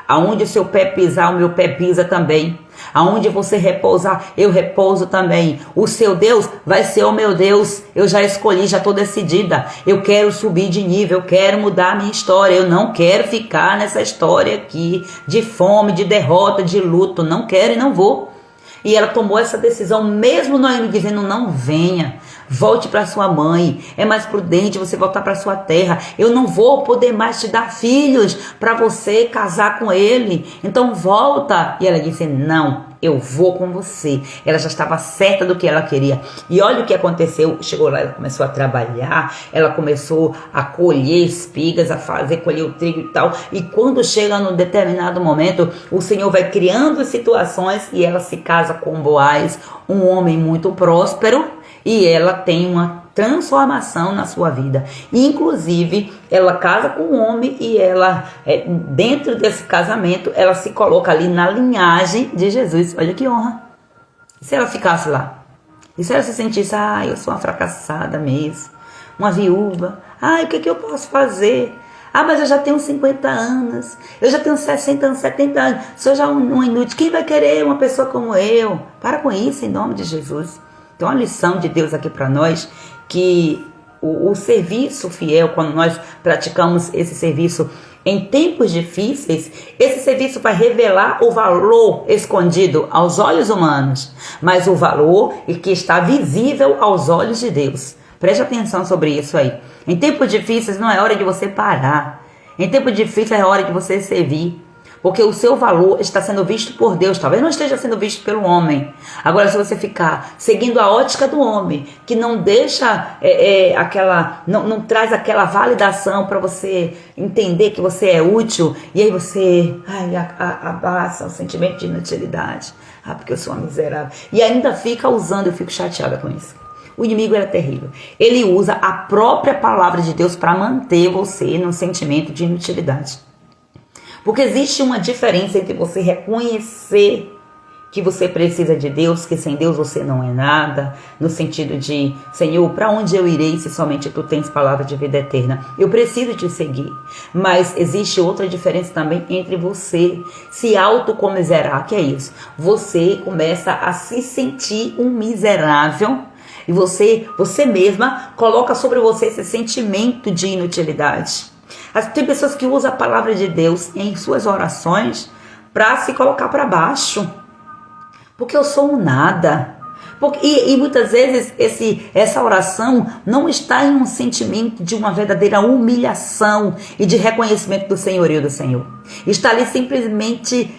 Aonde o seu pé pisar, o meu pé pisa também. Aonde você repousar, eu repouso também. O seu Deus vai ser o meu Deus. Eu já escolhi, já estou decidida. Eu quero subir de nível, eu quero mudar a minha história. Eu não quero ficar nessa história aqui de fome, de derrota, de luto. Não quero e não vou. E ela tomou essa decisão, mesmo Noemi dizendo: não venha, volte para sua mãe, é mais prudente você voltar para sua terra, eu não vou poder mais te dar filhos para você casar com ele, então volta. E ela disse: não, eu vou com você. Ela já estava certa do que ela queria. E olha o que aconteceu. Chegou lá, ela começou a trabalhar, ela começou a colher espigas, colher o trigo e tal. E quando chega num determinado momento, o Senhor vai criando situações e ela se casa com Boaz, um homem muito próspero, e ela tem uma transformação na sua vida. Inclusive, ela casa com um homem e ela, dentro desse casamento, ela se coloca ali na linhagem de Jesus. Olha que honra. E se ela ficasse lá? E se ela se sentisse: eu sou uma fracassada mesmo, uma viúva, o que eu posso fazer? Mas eu já tenho 50 anos, eu já tenho 60 anos, 70 anos, sou já um inútil, quem vai querer uma pessoa como eu? Para com isso, em nome de Jesus. Então, a lição de Deus aqui para nós, que o serviço fiel, quando nós praticamos esse serviço em tempos difíceis, esse serviço vai revelar o valor escondido aos olhos humanos, mas o valor que está visível aos olhos de Deus. Preste atenção sobre isso aí. Em tempos difíceis não é hora de você parar. Em tempos difíceis é hora de você servir. Porque o seu valor está sendo visto por Deus. Talvez não esteja sendo visto pelo homem. Agora, se você ficar seguindo a ótica do homem, que não deixa não traz aquela validação para você entender que você é útil, e aí você abraça o sentimento de inutilidade. Porque eu sou uma miserável. E ainda fica usando, eu fico chateada com isso. O inimigo era terrível. Ele usa a própria palavra de Deus para manter você num sentimento de inutilidade. Porque existe uma diferença entre você reconhecer que você precisa de Deus, que sem Deus você não é nada, no sentido de: Senhor, para onde eu irei se somente Tu tens palavra de vida eterna? Eu preciso te seguir. Mas existe outra diferença também entre você se autocomiserar. Que é isso? Você começa a se sentir um miserável e você mesma coloca sobre você esse sentimento de inutilidade. Tem pessoas que usam a palavra de Deus em suas orações para se colocar para baixo. Porque eu sou um nada. E muitas vezes essa oração não está em um sentimento de uma verdadeira humilhação e de reconhecimento do senhorio do Senhor. Está ali simplesmente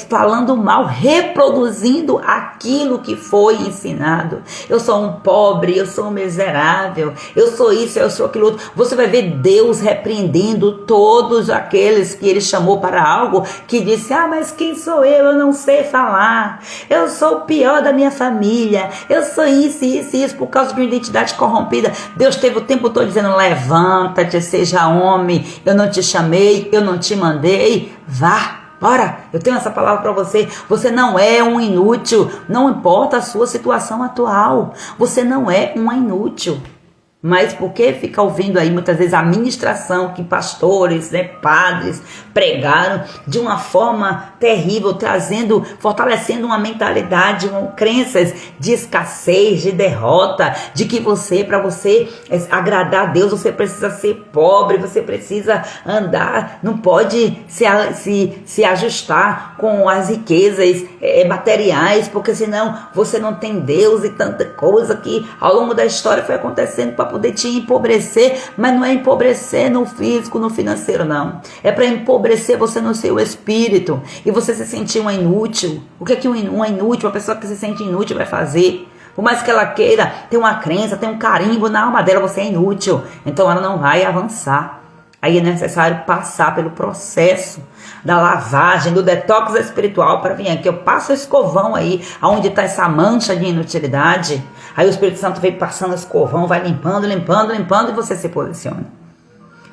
falando mal, reproduzindo aquilo que foi ensinado. Eu sou um pobre, eu sou um miserável, eu sou isso, eu sou aquilo outro. Você vai ver Deus repreendendo todos aqueles que Ele chamou para algo, que disse: mas quem sou eu? Eu não sei falar. Eu sou o pior da minha família. Eu sou isso, isso, isso, por causa de uma identidade corrompida. Deus teve o tempo todo dizendo: levanta-te, seja homem. Eu não te chamei, eu não te mandei. Vá, bora, eu tenho essa palavra para você. Você não é um inútil, não importa a sua situação atual. Você não é um inútil. Mas por que fica ouvindo aí muitas vezes a ministração que pastores, padres pregaram de uma forma terrível, fortalecendo uma mentalidade, crenças de escassez, de derrota, de que para você agradar a Deus, você precisa ser pobre, você precisa andar, não pode se ajustar com as riquezas materiais, porque senão você não tem Deus, e tanta coisa que ao longo da história foi acontecendo para poder te empobrecer. Mas não é empobrecer no físico, no financeiro, não. É para empobrecer você no seu espírito e você se sentir uma inútil. O que é que uma inútil, uma pessoa que se sente inútil vai fazer? Por mais que ela queira ter uma crença, ter um carimbo na alma dela, você é inútil. Então ela não vai avançar. Aí é necessário passar pelo processo da lavagem, do detox espiritual, para vir aqui. Eu passo o escovão aí, aonde está essa mancha de inutilidade. Aí o Espírito Santo vem passando o escovão, vai limpando, limpando, limpando, e você se posiciona.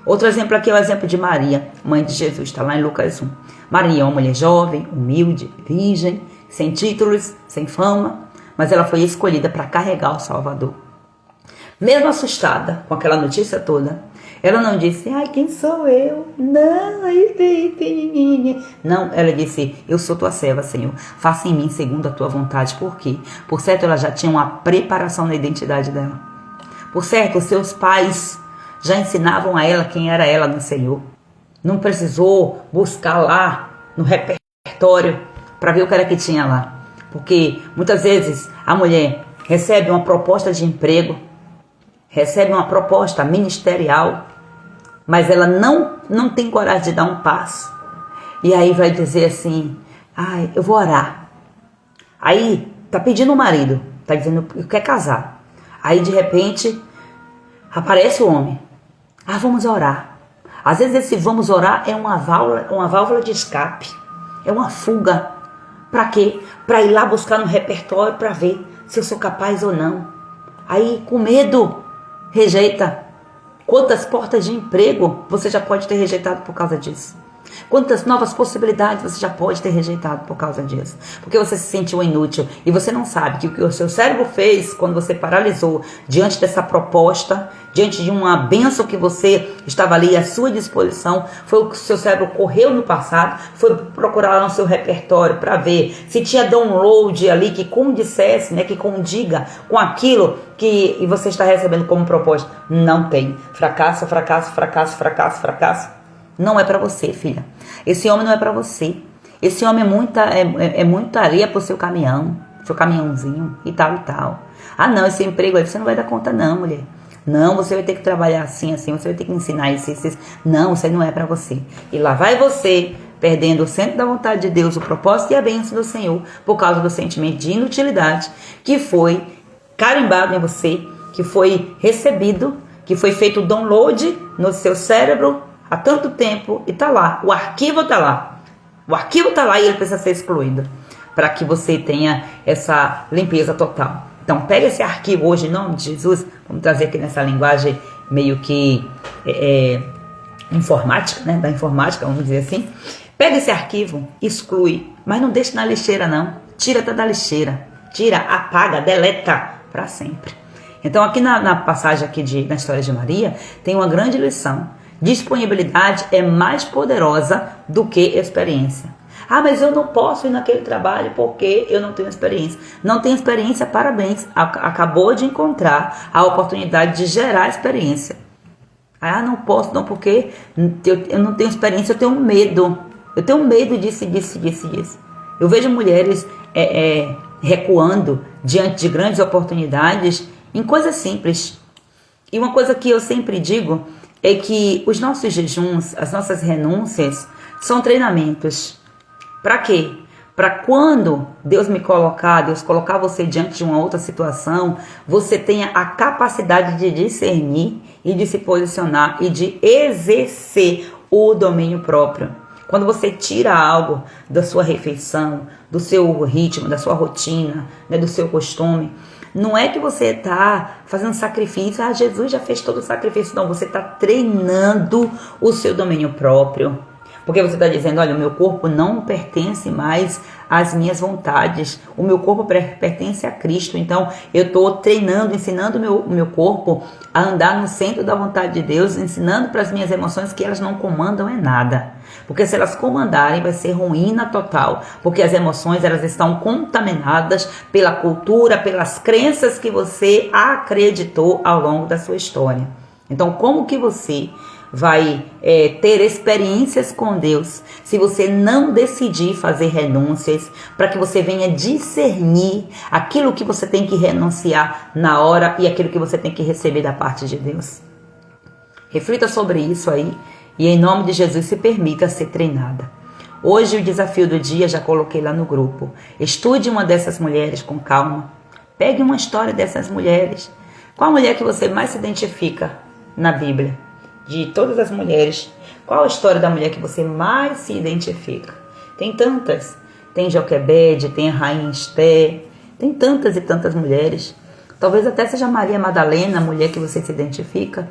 Outro exemplo aqui é o exemplo de Maria, mãe de Jesus, está lá em Lucas 1. Maria é uma mulher jovem, humilde, virgem, sem títulos, sem fama, mas ela foi escolhida para carregar o Salvador. Mesmo assustada com aquela notícia toda, ela não disse: quem sou eu? Não, ela disse: eu sou tua serva, Senhor. Faça em mim segundo a tua vontade. Por quê? Por certo, ela já tinha uma preparação na identidade dela. Por certo, os seus pais já ensinavam a ela quem era ela no Senhor. Não precisou buscar lá no repertório para ver o que era que tinha lá. Porque muitas vezes a mulher recebe uma proposta de emprego, recebe uma proposta ministerial, mas ela não tem coragem de dar um passo. E aí vai dizer assim, eu vou orar. Aí tá pedindo o marido, tá dizendo que quer casar. Aí de repente aparece o homem. Vamos orar. Às vezes esse vamos orar é uma válvula de escape. É uma fuga. Para quê? Para ir lá buscar no repertório para ver se eu sou capaz ou não. Aí com medo, rejeita. Quantas portas de emprego você já pode ter rejeitado por causa disso? Quantas novas possibilidades você já pode ter rejeitado por causa disso? Porque você se sentiu inútil e você não sabe que o que o seu cérebro fez quando você paralisou diante dessa proposta, diante de uma bênção que você estava ali à sua disposição, foi o que o seu cérebro correu no passado, foi procurar lá no seu repertório para ver se tinha download ali que condissesse, né, que condiga com aquilo que você está recebendo como proposta. Não tem. Fracasso, fracasso, fracasso, fracasso, fracasso. Não é para você, filha. Esse homem não é para você. Esse homem é muita areia pro seu caminhão, seu caminhãozinho e tal e tal. Não, esse emprego aí você não vai dar conta não, mulher. Não, você vai ter que trabalhar assim, você vai ter que ensinar isso. Não, isso aí não é para você. E lá vai você, perdendo o centro da vontade de Deus, o propósito e a bênção do Senhor, por causa do sentimento de inutilidade que foi carimbado em você, que foi recebido, que foi feito o download no seu cérebro há tanto tempo e tá lá, o arquivo tá lá. O arquivo tá lá e ele precisa ser excluído para que você tenha essa limpeza total. Então pega esse arquivo hoje em nome de Jesus, vamos trazer aqui nessa linguagem meio que informática, né? Da informática, vamos dizer assim. Pega esse arquivo, exclui, mas não deixe na lixeira não, tira até da lixeira, tira, apaga, deleta para sempre. Então aqui na passagem aqui na história de Maria, tem uma grande lição. Disponibilidade é mais poderosa do que experiência. Mas eu não posso ir naquele trabalho porque eu não tenho experiência. Não tem experiência, parabéns. Acabou de encontrar a oportunidade de gerar experiência. Não posso não porque eu não tenho experiência, eu tenho medo. Eu tenho medo disso. Eu vejo mulheres recuando diante de grandes oportunidades em coisas simples. E uma coisa que eu sempre digo é que os nossos jejuns, as nossas renúncias, são treinamentos. Para quê? Para quando Deus colocar você diante de uma outra situação, você tenha a capacidade de discernir e de se posicionar e de exercer o domínio próprio. Quando você tira algo da sua refeição, do seu ritmo, da sua rotina, né, do seu costume, não é que você está fazendo sacrifício, Jesus já fez todo o sacrifício. Não, você está treinando o seu domínio próprio. Porque você está dizendo, olha, o meu corpo não pertence mais às minhas vontades. O meu corpo pertence a Cristo. Então, eu estou treinando, ensinando o meu corpo a andar no centro da vontade de Deus, ensinando para as minhas emoções que elas não comandam em nada. Porque se elas comandarem, vai ser ruína total. Porque as emoções, elas estão contaminadas pela cultura, pelas crenças que você acreditou ao longo da sua história. Então, como que você vai ter experiências com Deus se você não decidir fazer renúncias para que você venha discernir aquilo que você tem que renunciar na hora e aquilo que você tem que receber da parte de Deus? Reflita sobre isso aí e em nome de Jesus se permita ser treinada. Hoje o desafio do dia já coloquei lá no grupo. Estude uma dessas mulheres com calma. Pegue uma história dessas mulheres. Qual a mulher que você mais se identifica na Bíblia? De todas as mulheres, qual a história da mulher que você mais se identifica? Tem tantas. Tem Joquebede, tem a Rainha Esther, tem tantas e tantas mulheres. Talvez até seja Maria Madalena, a mulher que você se identifica.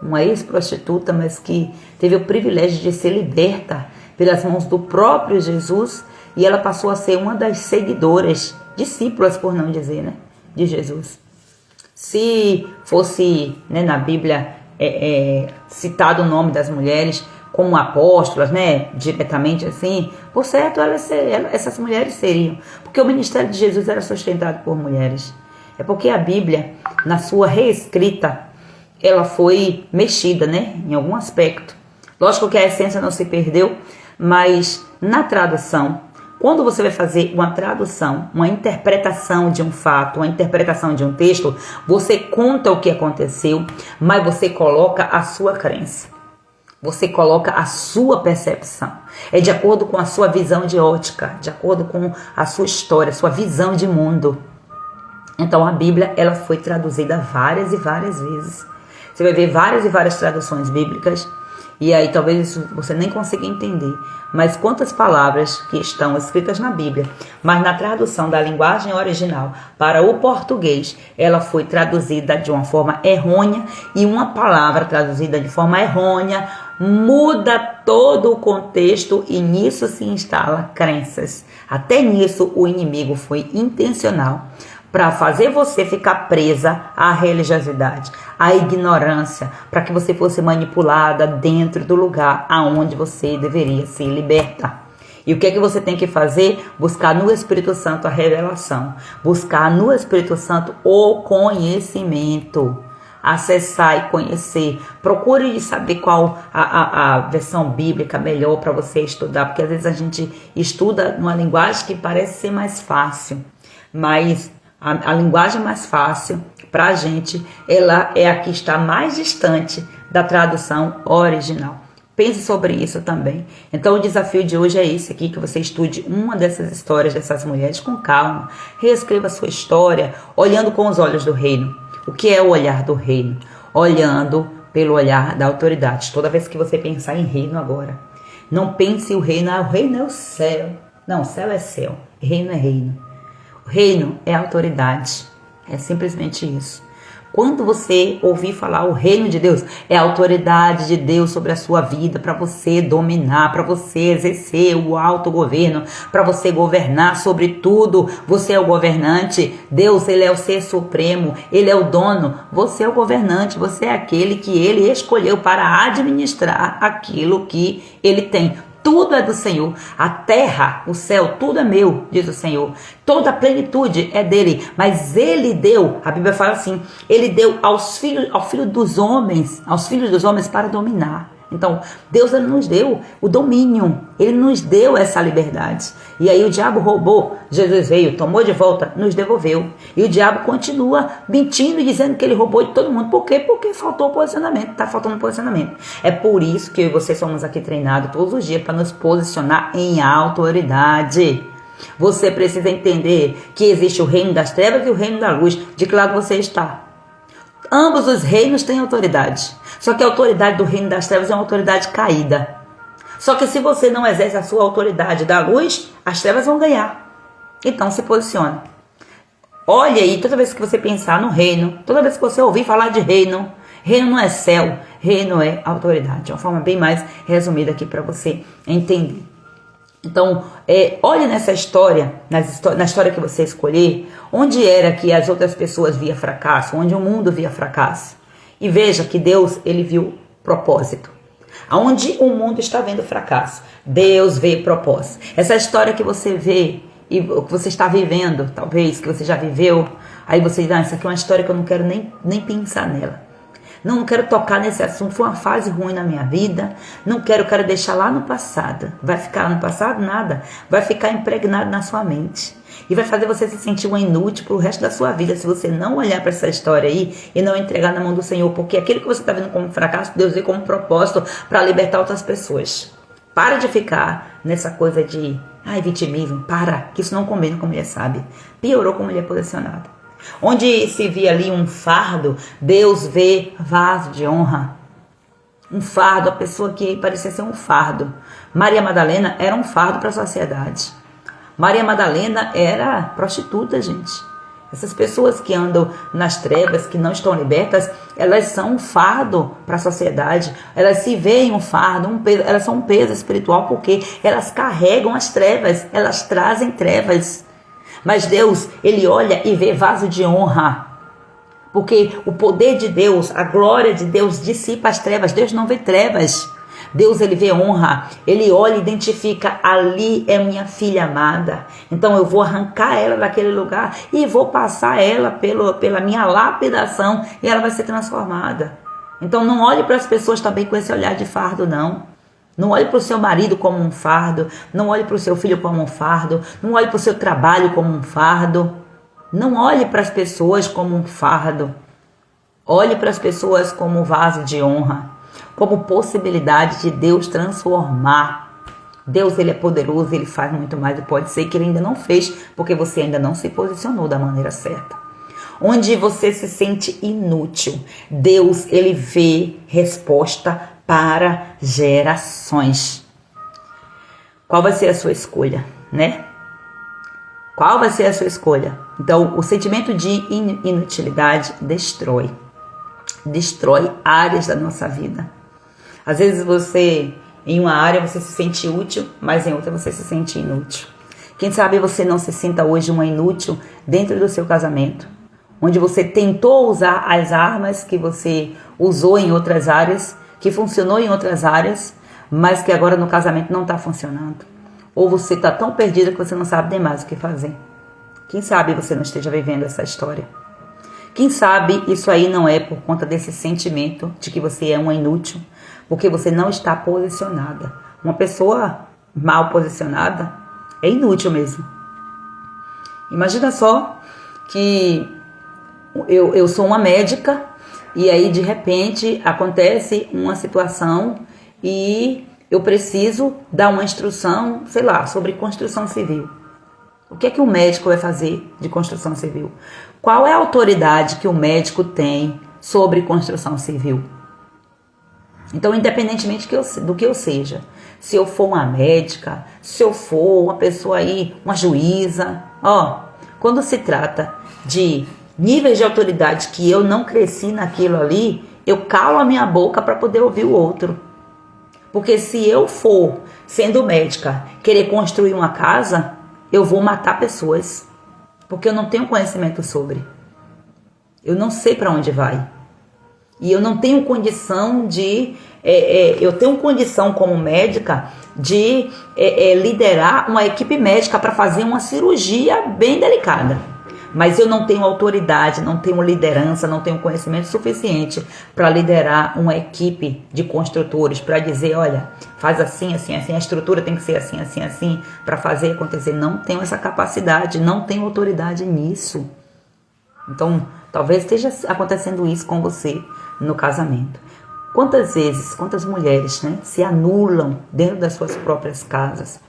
Uma ex-prostituta, mas que teve o privilégio de ser liberta pelas mãos do próprio Jesus. E ela passou a ser uma das seguidoras, discípulas por não dizer, né, de Jesus. Se fosse, né, na Bíblia citado o nome das mulheres como apóstolas, né, diretamente assim, por certo essas mulheres seriam, porque o ministério de Jesus era sustentado por mulheres. É porque a Bíblia, na sua reescrita, ela foi mexida, né, em algum aspecto. Lógico que a essência não se perdeu, mas na tradução, quando você vai fazer uma tradução, uma interpretação de um fato, uma interpretação de um texto, você conta o que aconteceu, mas você coloca a sua crença. Você coloca a sua percepção. É de acordo com a sua visão de ótica, de acordo com a sua história, sua visão de mundo. Então a Bíblia, ela foi traduzida várias e várias vezes. Você vai ver várias e várias traduções bíblicas. E aí talvez isso você nem consiga entender. Mas quantas palavras que estão escritas na Bíblia, mas na tradução da linguagem original para o português, ela foi traduzida de uma forma errônea, e uma palavra traduzida de forma errônea muda todo o contexto, e nisso se instala crenças. Até nisso o inimigo foi intencional, para fazer você ficar presa à religiosidade, à ignorância, para que você fosse manipulada dentro do lugar aonde você deveria se libertar. E o que é que você tem que fazer? Buscar no Espírito Santo a revelação, buscar no Espírito Santo o conhecimento, acessar e conhecer. Procure saber qual a versão bíblica melhor para você estudar, porque às vezes a gente estuda numa linguagem que parece ser mais fácil, mas a linguagem mais fácil para a gente, ela é a que está mais distante da tradução original. Pense sobre isso também. Então o desafio de hoje é esse aqui, que você estude uma dessas histórias dessas mulheres com calma. Reescreva a sua história, olhando com os olhos do reino. O que é o olhar do reino? Olhando pelo olhar da autoridade. Toda vez que você pensar em reino agora, não pense o reino é o céu. Não, o céu é céu, reino é reino. O reino é autoridade, é simplesmente isso. Quando você ouvir falar o reino de Deus, é a autoridade de Deus sobre a sua vida, para você dominar, para você exercer o autogoverno, para você governar sobre tudo. Você é o governante, Deus, ele é o ser supremo, ele é o dono, você é o governante, você é aquele que ele escolheu para administrar aquilo que ele tem. Tudo é do Senhor, a terra, o céu, tudo é meu, diz o Senhor. Toda a plenitude é dele, mas ele deu, a Bíblia fala assim, ele deu ao filho dos homens para dominar. Então, Deus ele nos deu o domínio, ele nos deu essa liberdade. E aí o diabo roubou, Jesus veio, tomou de volta, nos devolveu. E o diabo continua mentindo e dizendo que ele roubou de todo mundo. Por quê? Porque faltou posicionamento, está faltando posicionamento. É por isso que eu e você somos aqui treinados todos os dias para nos posicionar em autoridade. Você precisa entender que existe o reino das trevas e o reino da luz. De que lado você está? Ambos os reinos têm autoridade. Só que a autoridade do reino das trevas é uma autoridade caída. Só que se você não exerce a sua autoridade da luz, as trevas vão ganhar. Então se posiciona. Olha aí, toda vez que você pensar no reino, toda vez que você ouvir falar de reino, reino não é céu, reino é autoridade. É uma forma bem mais resumida aqui para você entender. Então, olhe nessa história, na história que você escolher, onde era que as outras pessoas via fracasso, onde o mundo via fracasso. E veja que Deus, ele viu propósito. Aonde o mundo está vendo fracasso, Deus vê propósito. Essa história que você vê e o que você está vivendo, talvez, que você já viveu, aí você diz, isso aqui é uma história que eu não quero nem pensar nela. Não quero tocar nesse assunto, foi uma fase ruim na minha vida, não quero deixar lá no passado. Vai ficar lá no passado? Nada. Vai ficar impregnado na sua mente. E vai fazer você se sentir um inútil pro resto da sua vida, se você não olhar para essa história aí e não entregar na mão do Senhor, porque aquilo que você está vendo como fracasso, Deus vê como propósito para libertar outras pessoas. Para de ficar nessa coisa de, vitimismo, que isso não combina com mulher sábia. Piorou com mulher posicionada. Onde se via ali um fardo, Deus vê vaso de honra. Um fardo, a pessoa que parecia ser um fardo. Maria Madalena era um fardo para a sociedade. Maria Madalena era prostituta, gente. Essas pessoas que andam nas trevas, que não estão libertas, elas são um fardo para a sociedade. Elas se veem um fardo, um peso, elas são um peso espiritual porque elas carregam as trevas, elas trazem trevas. Mas Deus, ele olha e vê vaso de honra. Porque o poder de Deus, a glória de Deus dissipa as trevas. Deus não vê trevas. Deus, ele vê honra. Ele olha e identifica, ali é minha filha amada. Então eu vou arrancar ela daquele lugar e vou passar ela pela minha lapidação e ela vai ser transformada. Então não olhe para as pessoas também com esse olhar de fardo, não. Não olhe para o seu marido como um fardo. Não olhe para o seu filho como um fardo. Não olhe para o seu trabalho como um fardo. Não olhe para as pessoas como um fardo. Olhe para as pessoas como um vaso de honra, como possibilidade de Deus transformar. Deus, ele é poderoso, ele faz muito mais e pode ser que ele ainda não fez, porque você ainda não se posicionou da maneira certa. Onde você se sente inútil, Deus, ele vê resposta para gerações. Qual vai ser a sua escolha, né? Qual vai ser a sua escolha? Então, o sentimento de inutilidade destrói áreas da nossa vida. Às vezes você, em uma área, você se sente útil, mas em outra você se sente inútil. Quem sabe você não se sinta hoje uma inútil dentro do seu casamento, onde você tentou usar as armas que você usou em outras áreas, que funcionou em outras áreas, mas que agora no casamento não está funcionando. Ou você está tão perdida que você não sabe nem mais o que fazer. Quem sabe você não esteja vivendo essa história. Quem sabe isso aí não é por conta desse sentimento de que você é uma inútil, porque você não está posicionada. Uma pessoa mal posicionada é inútil mesmo. Imagina só que eu sou uma médica e aí de repente acontece uma situação e eu preciso dar uma instrução, sei lá, sobre construção civil. O que é que o médico vai fazer de construção civil? Qual é a autoridade que o médico tem sobre construção civil? Então, independentemente do que eu seja, se eu for uma médica, se eu for uma pessoa aí, uma juíza, quando se trata de níveis de autoridade que eu não cresci naquilo ali, eu calo a minha boca para poder ouvir o outro. Porque se eu for, sendo médica, querer construir uma casa, eu vou matar pessoas, porque eu não tenho conhecimento sobre. Eu não sei para onde vai. E eu não tenho condição de... eu tenho condição como médica de liderar uma equipe médica para fazer uma cirurgia bem delicada. Mas eu não tenho autoridade, não tenho liderança, não tenho conhecimento suficiente para liderar uma equipe de construtores, para dizer, olha, faz assim, assim, assim, a estrutura tem que ser assim, assim, assim, para fazer acontecer. Não tenho essa capacidade, não tenho autoridade nisso. Então, talvez esteja acontecendo isso com você no casamento. Quantas vezes, quantas mulheres, né, se anulam dentro das suas próprias casas?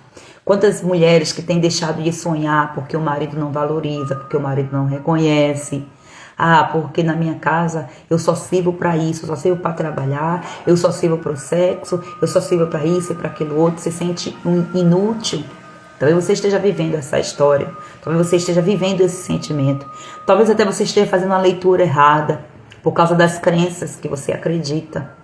Quantas mulheres que têm deixado de sonhar porque o marido não valoriza, porque o marido não reconhece. Porque na minha casa eu só sirvo para isso, eu só sirvo para trabalhar, eu só sirvo para o sexo, eu só sirvo para isso e para aquilo outro. Se sente inútil. Talvez você esteja vivendo essa história, talvez você esteja vivendo esse sentimento. Talvez até você esteja fazendo uma leitura errada por causa das crenças que você acredita.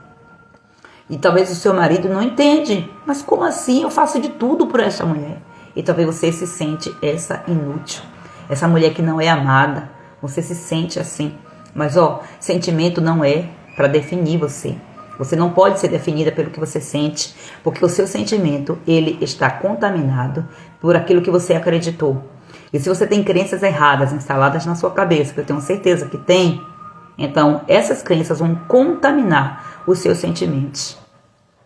E talvez o seu marido não entende. Mas como assim? Eu faço de tudo por essa mulher. E talvez você se sente essa inútil. Essa mulher que não é amada. Você se sente assim. Mas sentimento não é para definir você. Você não pode ser definida pelo que você sente. Porque o seu sentimento, ele está contaminado por aquilo que você acreditou. E se você tem crenças erradas instaladas na sua cabeça, que eu tenho certeza que tem, então essas crenças vão contaminar os seus sentimentos.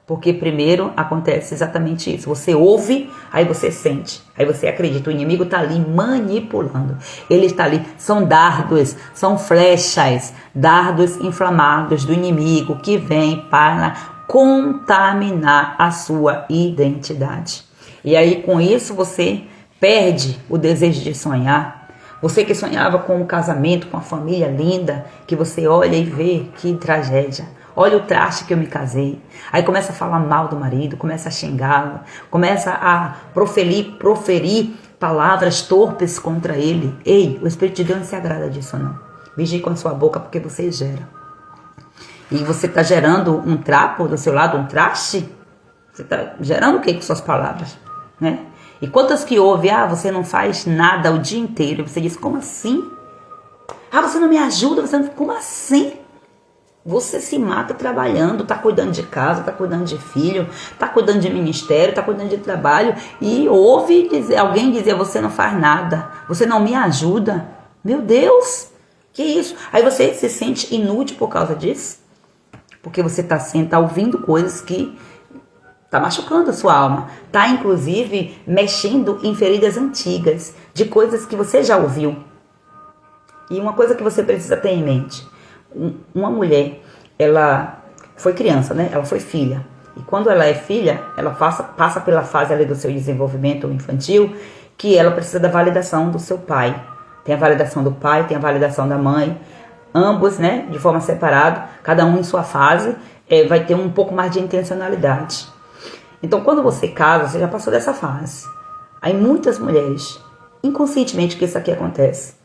Porque primeiro acontece exatamente isso. Você ouve, aí você sente, aí você acredita. O inimigo está ali manipulando. Ele está ali. São dardos, são flechas, dardos inflamados do inimigo que vem para contaminar a sua identidade. E aí com isso você perde o desejo de sonhar. Você que sonhava com um casamento, com uma família linda, que você olha e vê que tragédia. Olha o traste que eu me casei. Aí começa a falar mal do marido, começa a xingá-lo, começa a proferir palavras torpes contra ele. Ei, o Espírito de Deus não se agrada disso não. Vigie com a sua boca porque você gera. E você está gerando um trapo do seu lado, um traste? Você está gerando o que com suas palavras? Né? E quantas que ouve, você não faz nada o dia inteiro. E você diz, como assim? Você não me ajuda, você não... Como assim? Você se mata trabalhando, tá cuidando de casa, tá cuidando de filho, tá cuidando de ministério, tá cuidando de trabalho e ouve alguém dizer, você não faz nada, você não me ajuda. Meu Deus, que isso? Aí você se sente inútil por causa disso, porque você tá ouvindo coisas que Tá machucando a sua alma. Tá, inclusive, mexendo em feridas antigas, de coisas que você já ouviu. E uma coisa que você precisa ter em mente. Uma mulher, ela foi criança, né? Ela foi filha. E quando ela é filha, ela passa pela fase ali do seu desenvolvimento infantil, que ela precisa da validação do seu pai. Tem a validação do pai, tem a validação da mãe. Ambos, né? De forma separada, cada um em sua fase, vai ter um pouco mais de intencionalidade. Então, quando você casa, você já passou dessa fase. Aí muitas mulheres, inconscientemente que isso aqui acontece.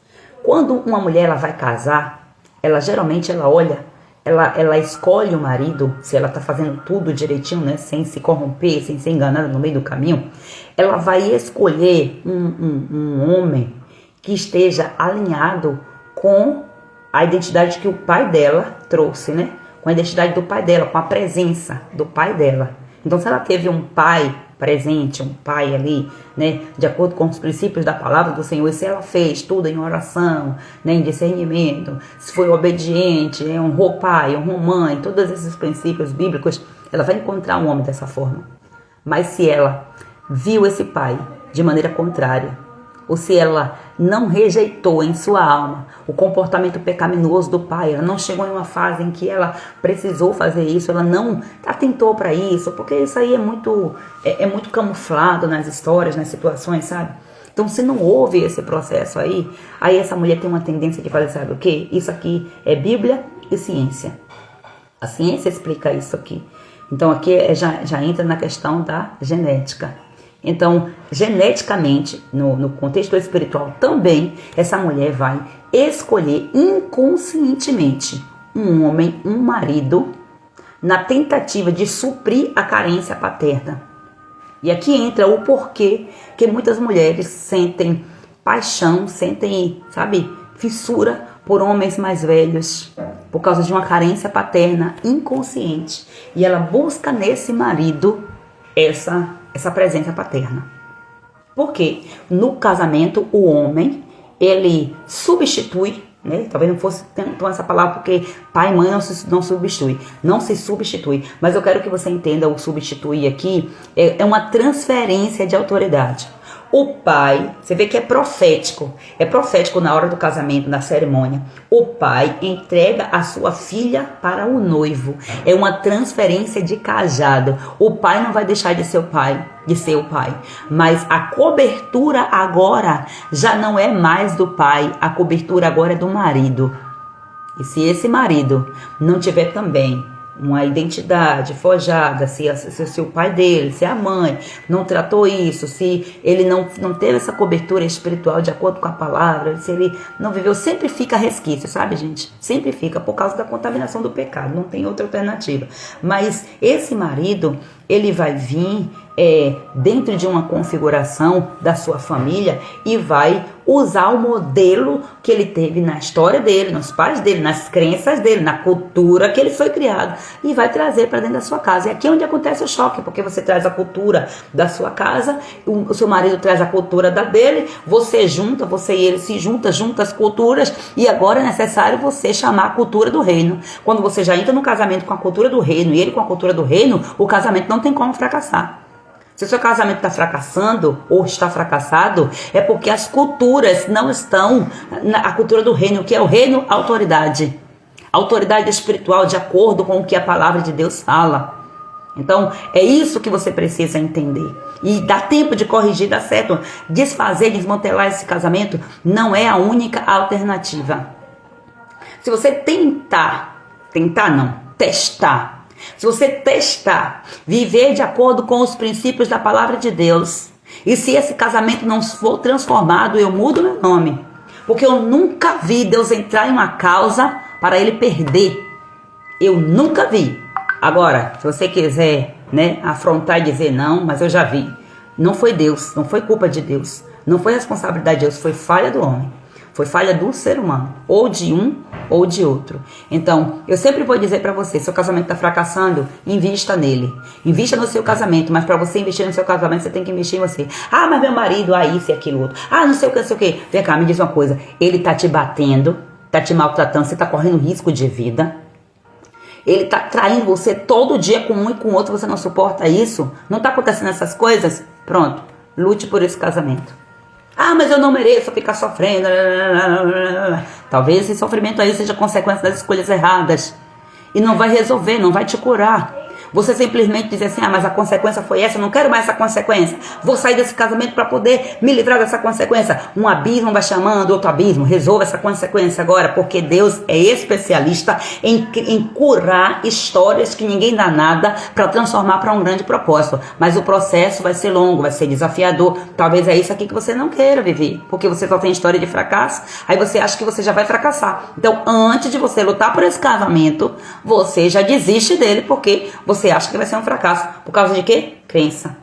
Quando uma mulher ela vai casar, ela geralmente olha, ela escolhe o marido, se ela tá fazendo tudo direitinho, né, sem se corromper, sem ser enganada no meio do caminho, ela vai escolher um homem que esteja alinhado com a identidade que o pai dela trouxe, né? Com a identidade do pai dela, com a presença do pai dela. Então, se ela teve um pai presente, um pai ali, né, de acordo com os princípios da palavra do Senhor, e se ela fez tudo em oração, né, em discernimento, se foi obediente, honrou o pai, honrou mãe, todos esses princípios bíblicos, ela vai encontrar um homem dessa forma. Mas se ela viu esse pai de maneira contrária, ou se ela não rejeitou em sua alma o comportamento pecaminoso do pai, ela não chegou em uma fase em que ela precisou fazer isso, ela não atentou para isso, porque isso aí é muito camuflado nas histórias, nas situações, sabe? Então, se não houve esse processo aí essa mulher tem uma tendência de falar, sabe o quê? Isso aqui é Bíblia e ciência. A ciência explica isso aqui. Então, aqui já entra na questão da genética. Então, geneticamente, no contexto espiritual também, essa mulher vai escolher inconscientemente um homem, um marido, na tentativa de suprir a carência paterna. E aqui entra o porquê que muitas mulheres sentem paixão, sentem, sabe, fissura por homens mais velhos, por causa de uma carência paterna inconsciente. E ela busca nesse marido essa presença paterna. Porque no casamento o homem, ele substitui, né? Talvez não fosse tão essa palavra, porque pai e mãe não se substitui. Mas eu quero que você entenda o substituir aqui, é uma transferência de autoridade. O pai, você vê que é profético na hora do casamento, na cerimônia. O pai entrega a sua filha para o noivo. É uma transferência de cajado. O pai não vai deixar de ser o pai, mas a cobertura agora já não é mais do pai, a cobertura agora é do marido. E se esse marido não tiver também uma identidade forjada, se o pai dele, se a mãe não tratou isso, se ele não teve essa cobertura espiritual de acordo com a palavra, se ele não viveu, sempre fica resquício, sabe, gente? Sempre fica, por causa da contaminação do pecado, não tem outra alternativa. Mas esse marido, ele vai vir dentro de uma configuração da sua família e vai usar o modelo que ele teve na história dele, nos pais dele, nas crenças dele, na cultura que ele foi criado e vai trazer para dentro da sua casa. E aqui é onde acontece o choque, porque você traz a cultura da sua casa, o seu marido traz a cultura da dele, você e ele se juntam as culturas e agora é necessário você chamar a cultura do reino. Quando você já entra no casamento com a cultura do reino e ele com a cultura do reino, o casamento não tem como fracassar. Se o seu casamento está fracassando ou está fracassado, é porque as culturas não estão na cultura do reino, que é o reino, autoridade. Autoridade espiritual de acordo com o que a palavra de Deus fala. Então, é isso que você precisa entender. E dá tempo de corrigir, dá certo. Desfazer, desmantelar esse casamento não é a única alternativa. Se você testar. Se você testar, viver de acordo com os princípios da palavra de Deus, e se esse casamento não for transformado, eu mudo meu nome. Porque eu nunca vi Deus entrar em uma causa para ele perder. Eu nunca vi. Agora, se você quiser, afrontar e dizer não, mas eu já vi. Não foi Deus, não foi culpa de Deus. Não foi responsabilidade de Deus, foi falha do homem. Foi falha do ser humano, ou de um ou de outro. Então, eu sempre vou dizer para você, seu casamento está fracassando, invista nele. Invista no seu casamento, mas para você investir no seu casamento, você tem que investir em você. Ah, mas meu marido, isso e aquilo outro. Ah, não sei o que. Vem cá, me diz uma coisa. Ele tá te batendo, tá te maltratando, você tá correndo risco de vida. Ele está traindo você todo dia com um e com o outro, você não suporta isso? Não está acontecendo essas coisas? Pronto, lute por esse casamento. Ah, mas eu não mereço ficar sofrendo. Talvez esse sofrimento aí seja consequência das escolhas erradas. E não vai resolver, não vai te curar. Você simplesmente diz assim, ah, mas a consequência foi essa, eu não quero mais essa consequência. Vou sair desse casamento para poder me livrar dessa consequência. Um abismo vai chamando outro abismo. Resolva essa consequência agora, porque Deus é especialista em curar histórias que ninguém dá nada para transformar para um grande propósito. Mas o processo vai ser longo, vai ser desafiador. Talvez é isso aqui que você não queira viver, porque você só tem história de fracasso. Aí você acha que você já vai fracassar. Então, antes de você lutar por esse casamento, você já desiste dele, porque você acha que vai ser um fracasso. Por causa de quê? Crença.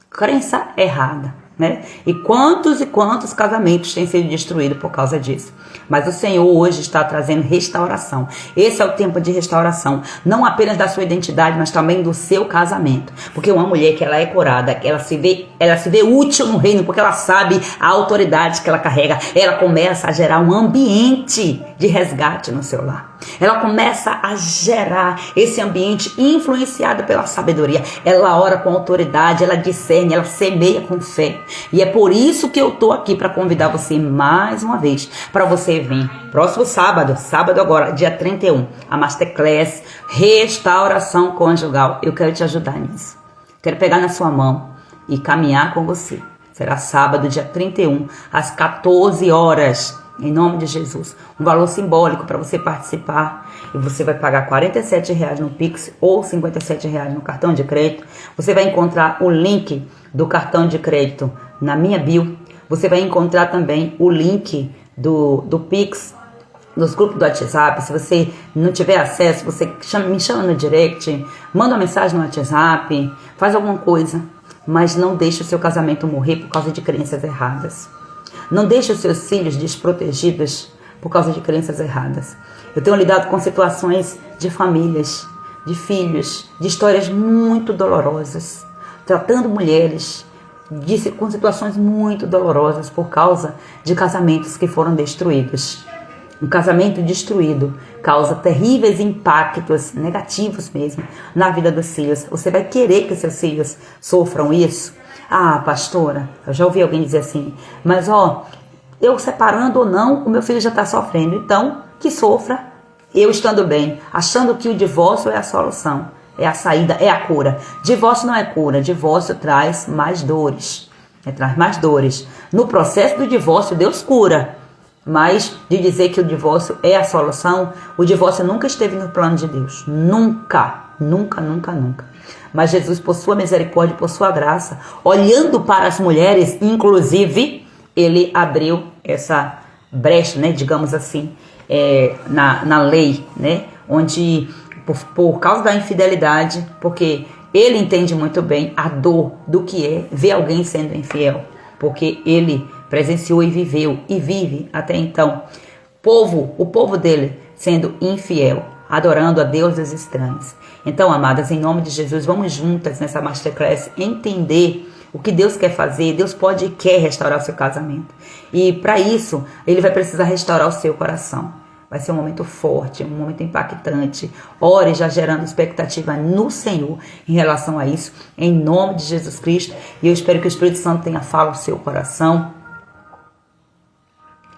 Crença errada, né? E quantos casamentos têm sido destruídos por causa disso? Mas o Senhor hoje está trazendo restauração. Esse é o tempo de restauração. Não apenas da sua identidade, mas também do seu casamento. Porque uma mulher que ela é curada, ela se vê útil no reino, porque ela sabe a autoridade que ela carrega. Ela começa a gerar um ambiente de resgate no seu lar. Ela começa a gerar esse ambiente influenciado pela sabedoria. Ela ora com autoridade, ela discerne, ela semeia com fé. E é por isso que eu estou aqui para convidar você mais uma vez, para você vir próximo sábado agora, dia 31, a Masterclass Restauração Conjugal. Eu quero te ajudar nisso. Quero pegar na sua mão e caminhar com você. Será sábado, dia 31, às 14 horas. Em nome de Jesus, um valor simbólico para você participar, e você vai pagar R$47 no Pix ou R$57 no cartão de crédito. Você vai encontrar o link do cartão de crédito na minha bio. Você vai encontrar também o link do Pix nos grupos do WhatsApp. Se você não tiver acesso, você me chama no direct, manda uma mensagem no WhatsApp, faz alguma coisa, mas não deixe o seu casamento morrer por causa de crenças erradas. Não deixe os seus filhos desprotegidos por causa de crenças erradas. Eu tenho lidado com situações de famílias, de filhos, de histórias muito dolorosas, tratando mulheres com situações muito dolorosas por causa de casamentos que foram destruídos. Um casamento destruído causa terríveis impactos negativos mesmo na vida dos filhos. Você vai querer que seus filhos sofram isso? Ah, pastora, eu já ouvi alguém dizer assim, mas eu separando ou não, o meu filho já está sofrendo, então que sofra, eu estando bem, achando que o divórcio é a solução, é a saída, é a cura. Divórcio não é cura, divórcio traz mais dores, traz mais dores. No processo do divórcio, Deus cura, mas de dizer que o divórcio é a solução, o divórcio nunca esteve no plano de Deus, nunca. Mas Jesus, por sua misericórdia, por sua graça, olhando para as mulheres, inclusive, ele abriu essa brecha, né, digamos assim, na lei, né, onde por causa da infidelidade, porque ele entende muito bem a dor do que é ver alguém sendo infiel, porque ele presenciou e viveu e vive até então o povo dele sendo infiel, adorando a deuses estranhos. Então, amadas, em nome de Jesus, vamos juntas nessa Masterclass entender o que Deus quer fazer. Deus pode e quer restaurar o seu casamento. E para isso, Ele vai precisar restaurar o seu coração. Vai ser um momento forte, um momento impactante. Ore já gerando expectativa no Senhor em relação a isso, em nome de Jesus Cristo. E eu espero que o Espírito Santo tenha fala ao seu coração.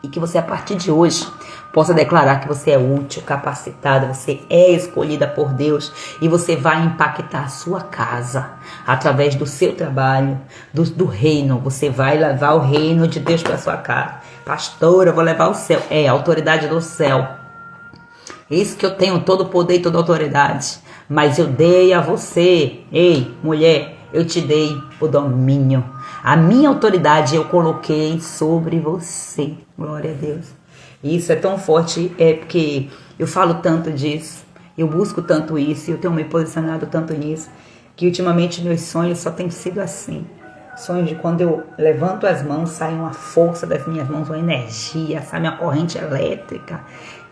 E que você, a partir de hoje, possa declarar que você é útil, capacitada, você é escolhida por Deus e você vai impactar a sua casa através do seu trabalho, do reino. Você vai levar o reino de Deus para a sua casa. Pastora, eu vou levar o céu. É, a autoridade do céu. Isso que eu tenho todo o poder e toda a autoridade. Mas eu dei a você, ei, mulher, eu te dei o domínio. A minha autoridade eu coloquei sobre você. Glória a Deus. E isso é tão forte, porque eu falo tanto disso, eu busco tanto isso, eu tenho me posicionado tanto nisso, que ultimamente meus sonhos só têm sido assim. Sonhos de quando eu levanto as mãos, sai uma força das minhas mãos, uma energia, sai uma corrente elétrica,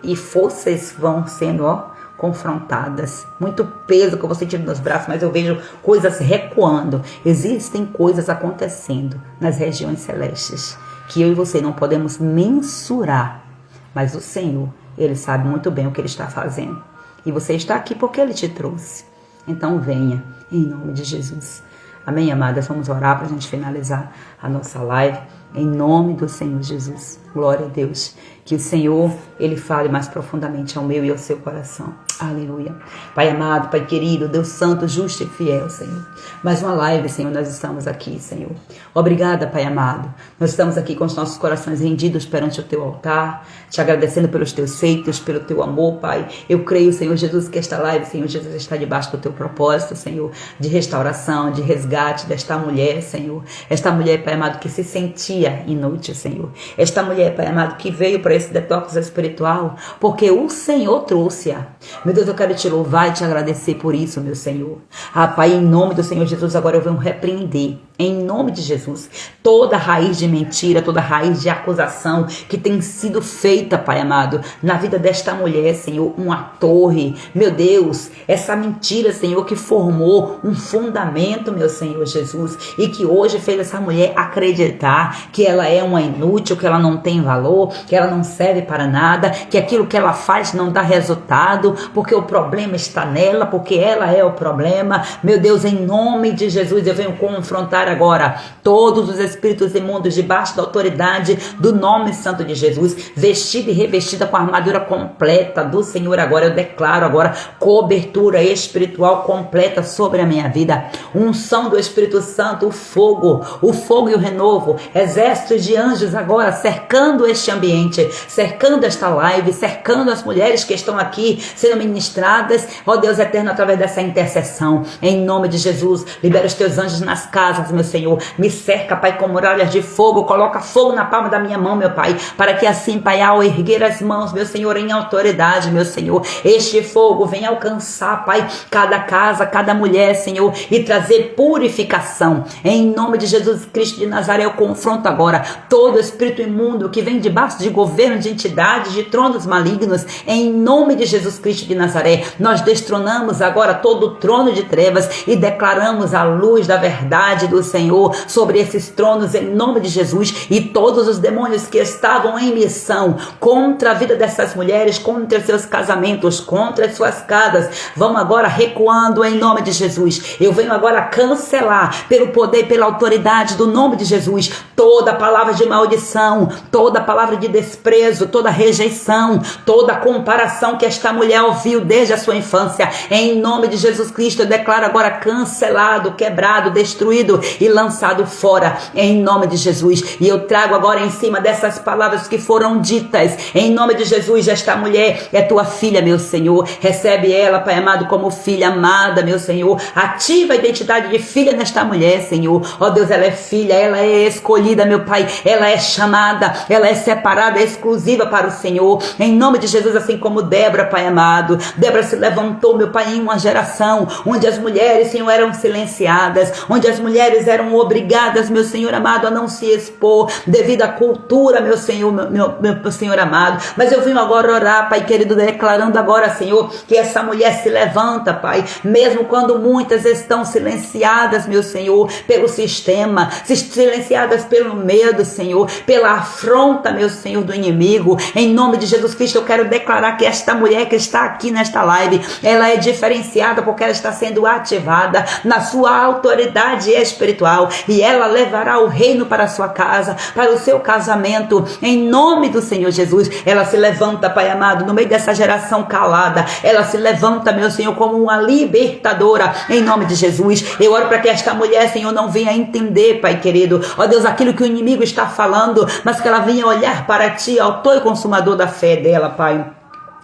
e forças vão sendo, confrontadas. Muito peso que eu vou sentindo nos braços, mas eu vejo coisas recuando. Existem coisas acontecendo nas regiões celestes, que eu e você não podemos mensurar. Mas o Senhor, Ele sabe muito bem o que Ele está fazendo. E você está aqui porque Ele te trouxe. Então venha, em nome de Jesus. Amém, amadas? Vamos orar para a gente finalizar a nossa live. Em nome do Senhor Jesus. Glória a Deus. Que o Senhor, Ele fale mais profundamente ao meu e ao seu coração. Aleluia. Pai amado, Pai querido, Deus santo, justo e fiel, Senhor. Mais uma live, Senhor, nós estamos aqui, Senhor. Obrigada, Pai amado. Nós estamos aqui com os nossos corações rendidos perante o Teu altar, te agradecendo pelos Teus feitos, pelo Teu amor, Pai. Eu creio, Senhor Jesus, que esta live, Senhor Jesus, está debaixo do Teu propósito, Senhor, de restauração, de resgate desta mulher, Senhor. Esta mulher, Pai amado, que se sentia inútil, Senhor. Esta mulher, Pai amado, que veio para esse detox espiritual, porque o Senhor trouxe-a. Meu Deus, eu quero te louvar e te agradecer por isso, meu Senhor. Ah, Pai, em nome do Senhor Jesus, agora eu venho repreender, em nome de Jesus, toda raiz de mentira, toda raiz de acusação que tem sido feita, Pai amado, na vida desta mulher, Senhor, uma torre. Meu Deus, essa mentira, Senhor, que formou um fundamento, meu Senhor Jesus, e que hoje fez essa mulher acreditar que ela é uma inútil, que ela não tem valor, que ela não serve para nada, que aquilo que ela faz não dá resultado, porque o problema está nela, porque ela é o problema. Meu Deus, em nome de Jesus, eu venho confrontar agora todos os espíritos imundos debaixo da autoridade do nome santo de Jesus, vestida e revestida com a armadura completa do Senhor. Agora eu declaro agora cobertura espiritual completa sobre a minha vida, unção do Espírito Santo, o fogo e o renovo, exércitos de anjos agora cercando este ambiente, cercando esta live, cercando as mulheres que estão aqui sendo ministradas, ó Deus eterno, através dessa intercessão. Em nome de Jesus, libera os teus anjos nas casas, meu Senhor. Me cerca, Pai, com muralhas de fogo. Coloca fogo na palma da minha mão, meu Pai, para que assim, Pai, ao erguer as mãos, meu Senhor, em autoridade, meu Senhor, este fogo venha alcançar, Pai, cada casa, cada mulher, Senhor, e trazer purificação. Em nome de Jesus Cristo de Nazaré, eu confronto agora todo espírito imundo que vem debaixo de governo, de entidades, de tronos malignos. Em nome de Jesus Cristo de Nazaré, nós destronamos agora todo o trono de trevas e declaramos a luz da verdade do Senhor sobre esses tronos, em nome de Jesus. E todos os demônios que estavam em missão contra a vida dessas mulheres, contra seus casamentos, contra as suas casas, vão agora recuando em nome de Jesus. Eu venho agora cancelar pelo poder, pela autoridade do nome de Jesus, toda palavra de maldição, toda palavra de desprezo, toda rejeição, toda comparação que esta mulher ouviu desde a sua infância. Em nome de Jesus Cristo, eu declaro agora cancelado, quebrado, destruído e lançado fora, em nome de Jesus. E eu trago agora em cima dessas palavras que foram ditas, em nome de Jesus, esta mulher é tua filha, meu Senhor. Recebe ela, Pai amado, como filha amada, meu Senhor. Ativa a identidade de filha nesta mulher, Senhor. Ó Deus, ela é filha, ela é escolhida, meu Pai. Ela é chamada, ela é separada, é exclusiva para o Senhor. Em nome de Jesus, assim como Débora, Pai amado. Débora se levantou, meu Pai, em uma geração onde as mulheres, Senhor, eram silenciadas, onde as mulheres eram obrigadas, meu Senhor amado, a não se expor devido à cultura, meu Senhor, meu Senhor amado. Mas eu vim agora orar, Pai querido, declarando agora, Senhor, que essa mulher se levanta, Pai, mesmo quando muitas estão silenciadas, meu Senhor, pelo sistema, silenciadas pelo medo, Senhor, pela afronta, meu Senhor, do inimigo. Em nome de Jesus Cristo, eu quero declarar que esta mulher que está aqui nesta live, ela é diferenciada porque ela está sendo ativada na sua autoridade espiritual, e ela levará o reino para a sua casa, para o seu casamento, em nome do Senhor Jesus. Ela se levanta, Pai amado, no meio dessa geração calada, ela se levanta, meu Senhor, como uma libertadora, em nome de Jesus. Eu oro para que esta mulher, Senhor, não venha entender, Pai querido, ó Deus, aquilo que o inimigo está falando, mas que ela venha olhar para Ti, autor e consumador da fé dela, Pai.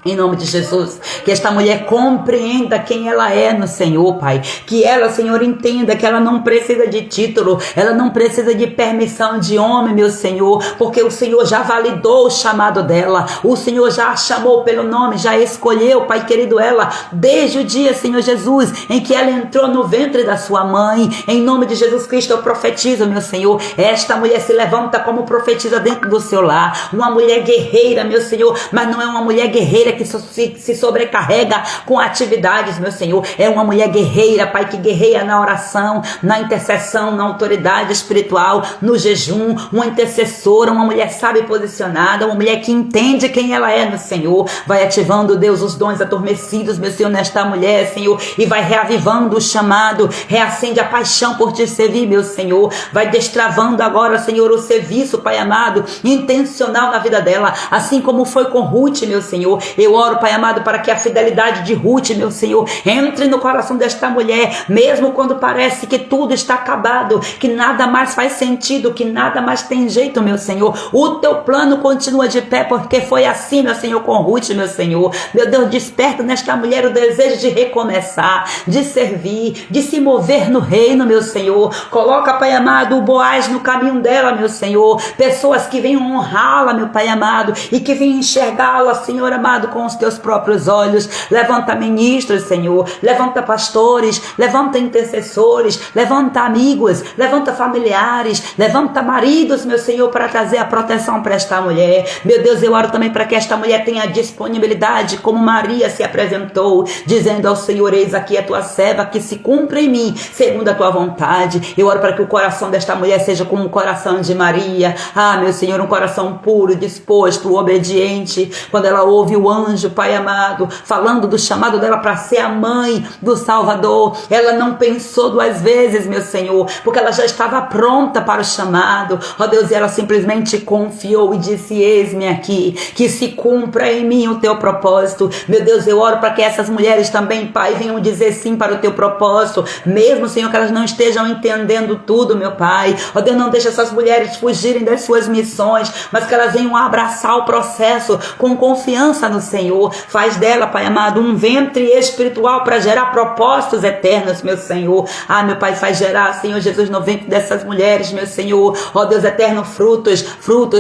Em nome de Jesus, que esta mulher compreenda quem ela é no Senhor, Pai. Que ela, Senhor, entenda que ela não precisa de título, ela não precisa de permissão de homem, meu Senhor, porque o Senhor já validou o chamado dela, o Senhor já a chamou pelo nome, já escolheu, Pai querido, ela, desde o dia, Senhor Jesus, em que ela entrou no ventre da sua mãe. Em nome de Jesus Cristo, eu profetizo, meu Senhor, esta mulher se levanta como profetiza dentro do seu lar, uma mulher guerreira, meu Senhor, mas não é uma mulher guerreira guerreira que se sobrecarrega com atividades, meu Senhor. É uma mulher guerreira, Pai, que guerreia na oração, na intercessão, na autoridade espiritual, no jejum. Uma intercessora, uma mulher sábia e posicionada, uma mulher que entende quem ela é no Senhor. Vai ativando, Deus, os dons adormecidos, meu Senhor, nesta mulher, Senhor, e vai reavivando o chamado, reacende a paixão por te servir, meu Senhor. Vai destravando agora, Senhor, o serviço, Pai amado, intencional na vida dela, assim como foi com Ruth, meu Senhor. Eu oro, Pai amado, para que a fidelidade de Ruth, meu Senhor, entre no coração desta mulher, mesmo quando parece que tudo está acabado, que nada mais faz sentido, que nada mais tem jeito, meu Senhor. O teu plano continua de pé, porque foi assim, meu Senhor, com Ruth, meu Senhor. Meu Deus, desperta nesta mulher o desejo de recomeçar, de servir, de se mover no reino, meu Senhor. Coloca, Pai amado, o Boaz no caminho dela, meu Senhor. Pessoas que venham honrá-la, meu Pai amado, e que venham enxergá-la, Senhor amado, com os teus próprios olhos. Levanta ministros, Senhor. Levanta pastores, levanta intercessores, levanta amigos, levanta familiares, levanta maridos, meu Senhor, para trazer a proteção para esta mulher. Meu Deus, eu oro também para que esta mulher tenha disponibilidade, como Maria se apresentou, dizendo ao Senhor: eis aqui a tua serva, que se cumpra em mim segundo a tua vontade. Eu oro para que o coração desta mulher seja como o coração de Maria. Ah, meu Senhor, um coração puro, disposto, obediente. Quando ela ouve o anjo, Pai amado, falando do chamado dela para ser a mãe do Salvador, ela não pensou duas vezes, meu Senhor, porque ela já estava pronta para o chamado. Ó Deus, e ela simplesmente confiou e disse: eis-me aqui, que se cumpra em mim o teu propósito. Meu Deus, eu oro para que essas mulheres também, Pai, venham dizer sim para o teu propósito, mesmo, Senhor, que elas não estejam entendendo tudo, meu Pai. Ó Deus, não deixa essas mulheres fugirem das suas missões, mas que elas venham abraçar o processo com confiança no Senhor. Faz dela, Pai amado, um ventre espiritual para gerar propósitos eternos, meu Senhor. Ah, meu Pai, faz gerar, Senhor Jesus, no ventre dessas mulheres, meu Senhor, ó Deus eterno, frutos,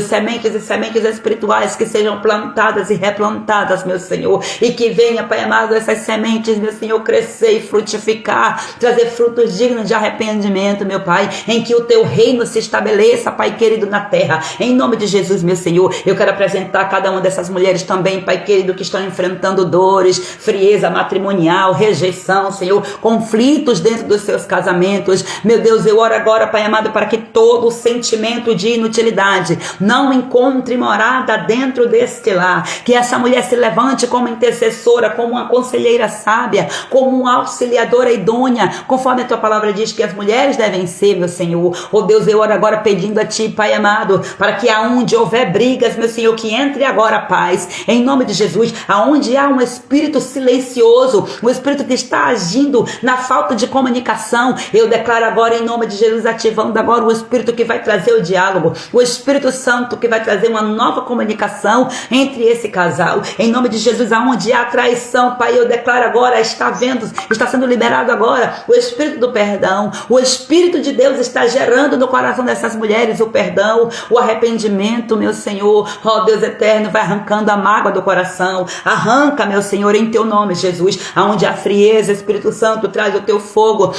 sementes e sementes espirituais que sejam plantadas e replantadas, meu Senhor, e que venha, Pai amado, essas sementes, meu Senhor, crescer e frutificar, trazer frutos dignos de arrependimento, meu Pai, em que o teu reino se estabeleça, Pai querido, na terra, em nome de Jesus, meu Senhor. Eu quero apresentar cada uma dessas mulheres também, Pai querido, que estão enfrentando dores, frieza matrimonial, rejeição, Senhor, conflitos dentro dos seus casamentos. Meu Deus, eu oro agora, Pai amado, para que todo sentimento de inutilidade não encontre morada dentro deste lar, que essa mulher se levante como intercessora, como uma conselheira sábia, como uma auxiliadora idônea, conforme a tua palavra diz que as mulheres devem ser, meu Senhor. Oh Deus, eu oro agora pedindo a ti, Pai amado, para que aonde houver brigas, meu Senhor, que entre agora a paz, em nome de Jesus. Aonde há um espírito silencioso, um espírito que está agindo na falta de comunicação, eu declaro agora em nome de Jesus, ativando agora o espírito que vai trazer o diálogo, o Espírito Santo que vai trazer uma nova comunicação entre esse casal, em nome de Jesus. Aonde há traição, Pai, eu declaro agora, está sendo liberado agora o Espírito do perdão. O Espírito de Deus está gerando no coração dessas mulheres o perdão, o arrependimento, meu Senhor. Ó Deus eterno, vai arrancando a mágoa do coração, arranca, meu Senhor, em teu nome, Jesus. Aonde há frieza, Espírito Santo, traz o teu fogo,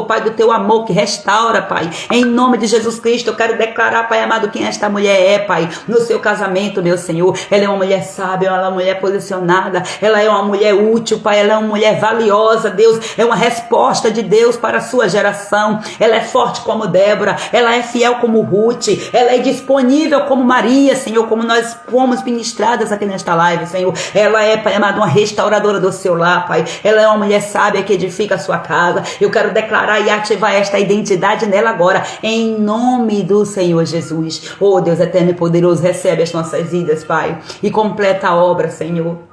Pai, do teu amor que restaura, Pai, em nome de Jesus Cristo. Eu quero declarar, Pai amado, quem esta mulher é, Pai, no seu casamento, meu Senhor. Ela é uma mulher sábia, ela é uma mulher posicionada, ela é uma mulher útil, Pai, ela é uma mulher valiosa, Deus, é uma resposta de Deus para a sua geração. Ela é forte como Débora, ela é fiel como Ruth, ela é disponível como Maria, Senhor, como nós fomos ministradas aqui nesta live, Senhor. Ela é, Pai amado, uma restauradora do seu lar, Pai. Ela é uma mulher sábia que edifica a sua casa. Eu quero declarar e ativar esta identidade nela agora, em nome do Senhor Jesus. Oh Deus eterno e poderoso, recebe as nossas vidas, Pai, e completa a obra, Senhor.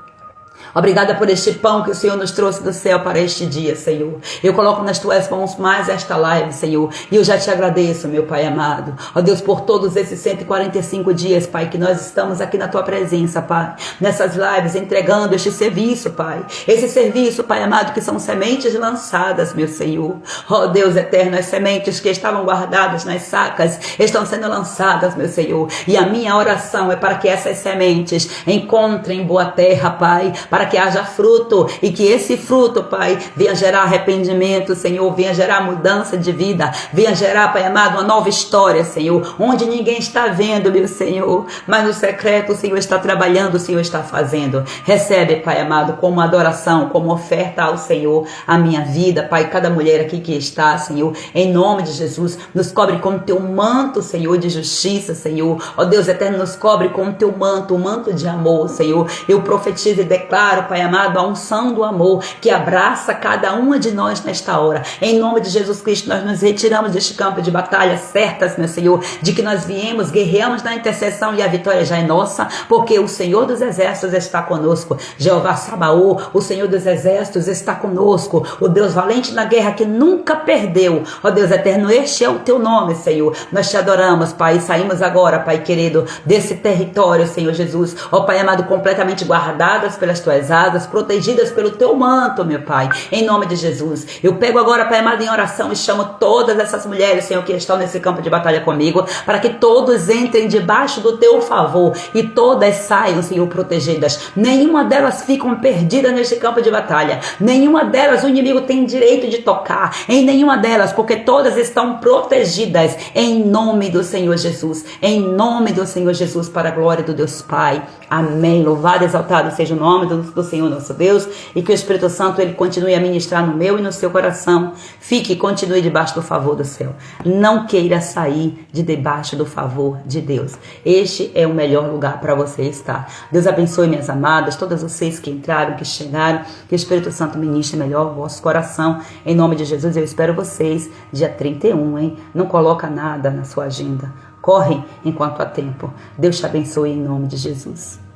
Obrigada por este pão que o Senhor nos trouxe do céu para este dia, Senhor. Eu coloco nas tuas mãos mais esta live, Senhor, e eu já te agradeço, meu Pai amado. Ó Deus, por todos esses 145 dias, Pai, que nós estamos aqui na tua presença, Pai, nessas lives, entregando este serviço, Pai. Esse serviço, Pai amado, que são sementes lançadas, meu Senhor. Ó Deus eterno, as sementes que estavam guardadas nas sacas estão sendo lançadas, meu Senhor. E a minha oração é para que essas sementes encontrem boa terra, Pai, para que haja fruto e que esse fruto, Pai, venha gerar arrependimento, Senhor, venha gerar mudança de vida, venha gerar, Pai amado, uma nova história, Senhor, onde ninguém está vendo, meu Senhor, mas no secreto o Senhor está trabalhando, o Senhor está fazendo. Recebe, Pai amado, como adoração, como oferta ao Senhor, a minha vida, Pai, cada mulher aqui que está, Senhor, em nome de Jesus, nos cobre com o teu manto, Senhor, de justiça, Senhor, ó Deus eterno, nos cobre com o teu manto, o manto de amor, Senhor. Eu profetizo e declaro, Pai amado, a unção do amor que abraça cada uma de nós nesta hora. Em nome de Jesus Cristo, nós nos retiramos deste campo de batalha certas, meu Senhor, de que nós viemos, guerreamos na intercessão e a vitória já é nossa, porque o Senhor dos Exércitos está conosco. Jeová Sabaô, o Senhor dos Exércitos está conosco, o Deus valente na guerra que nunca perdeu. Ó Deus eterno, este é o teu nome, Senhor. Nós te adoramos, Pai, e saímos agora, Pai querido, desse território, Senhor Jesus, ó Pai amado, completamente guardadas pelas tuas asas, protegidas pelo teu manto, meu Pai, em nome de Jesus. Eu pego agora, Pai amado, em oração e chamo todas essas mulheres, Senhor, que estão nesse campo de batalha comigo, para que todos entrem debaixo do teu favor e todas saiam, Senhor, protegidas. Nenhuma delas ficam perdidas neste campo de batalha, nenhuma delas o inimigo tem direito de tocar, em nenhuma delas, porque todas estão protegidas, em nome do Senhor Jesus, em nome do Senhor Jesus, para a glória do Deus Pai. Amém. Louvado e exaltado seja o nome do Senhor nosso Deus, e que o Espírito Santo ele continue a ministrar no meu e no seu coração. Fique e continue debaixo do favor do céu. Não queira sair de debaixo do favor de Deus. Este é o melhor lugar para você estar. Deus abençoe, minhas amadas, todas vocês que entraram, que chegaram, que o Espírito Santo ministre melhor o vosso coração. Em nome de Jesus, eu espero vocês dia 31, hein? Não coloca nada na sua agenda. Corre enquanto há tempo. Deus te abençoe em nome de Jesus.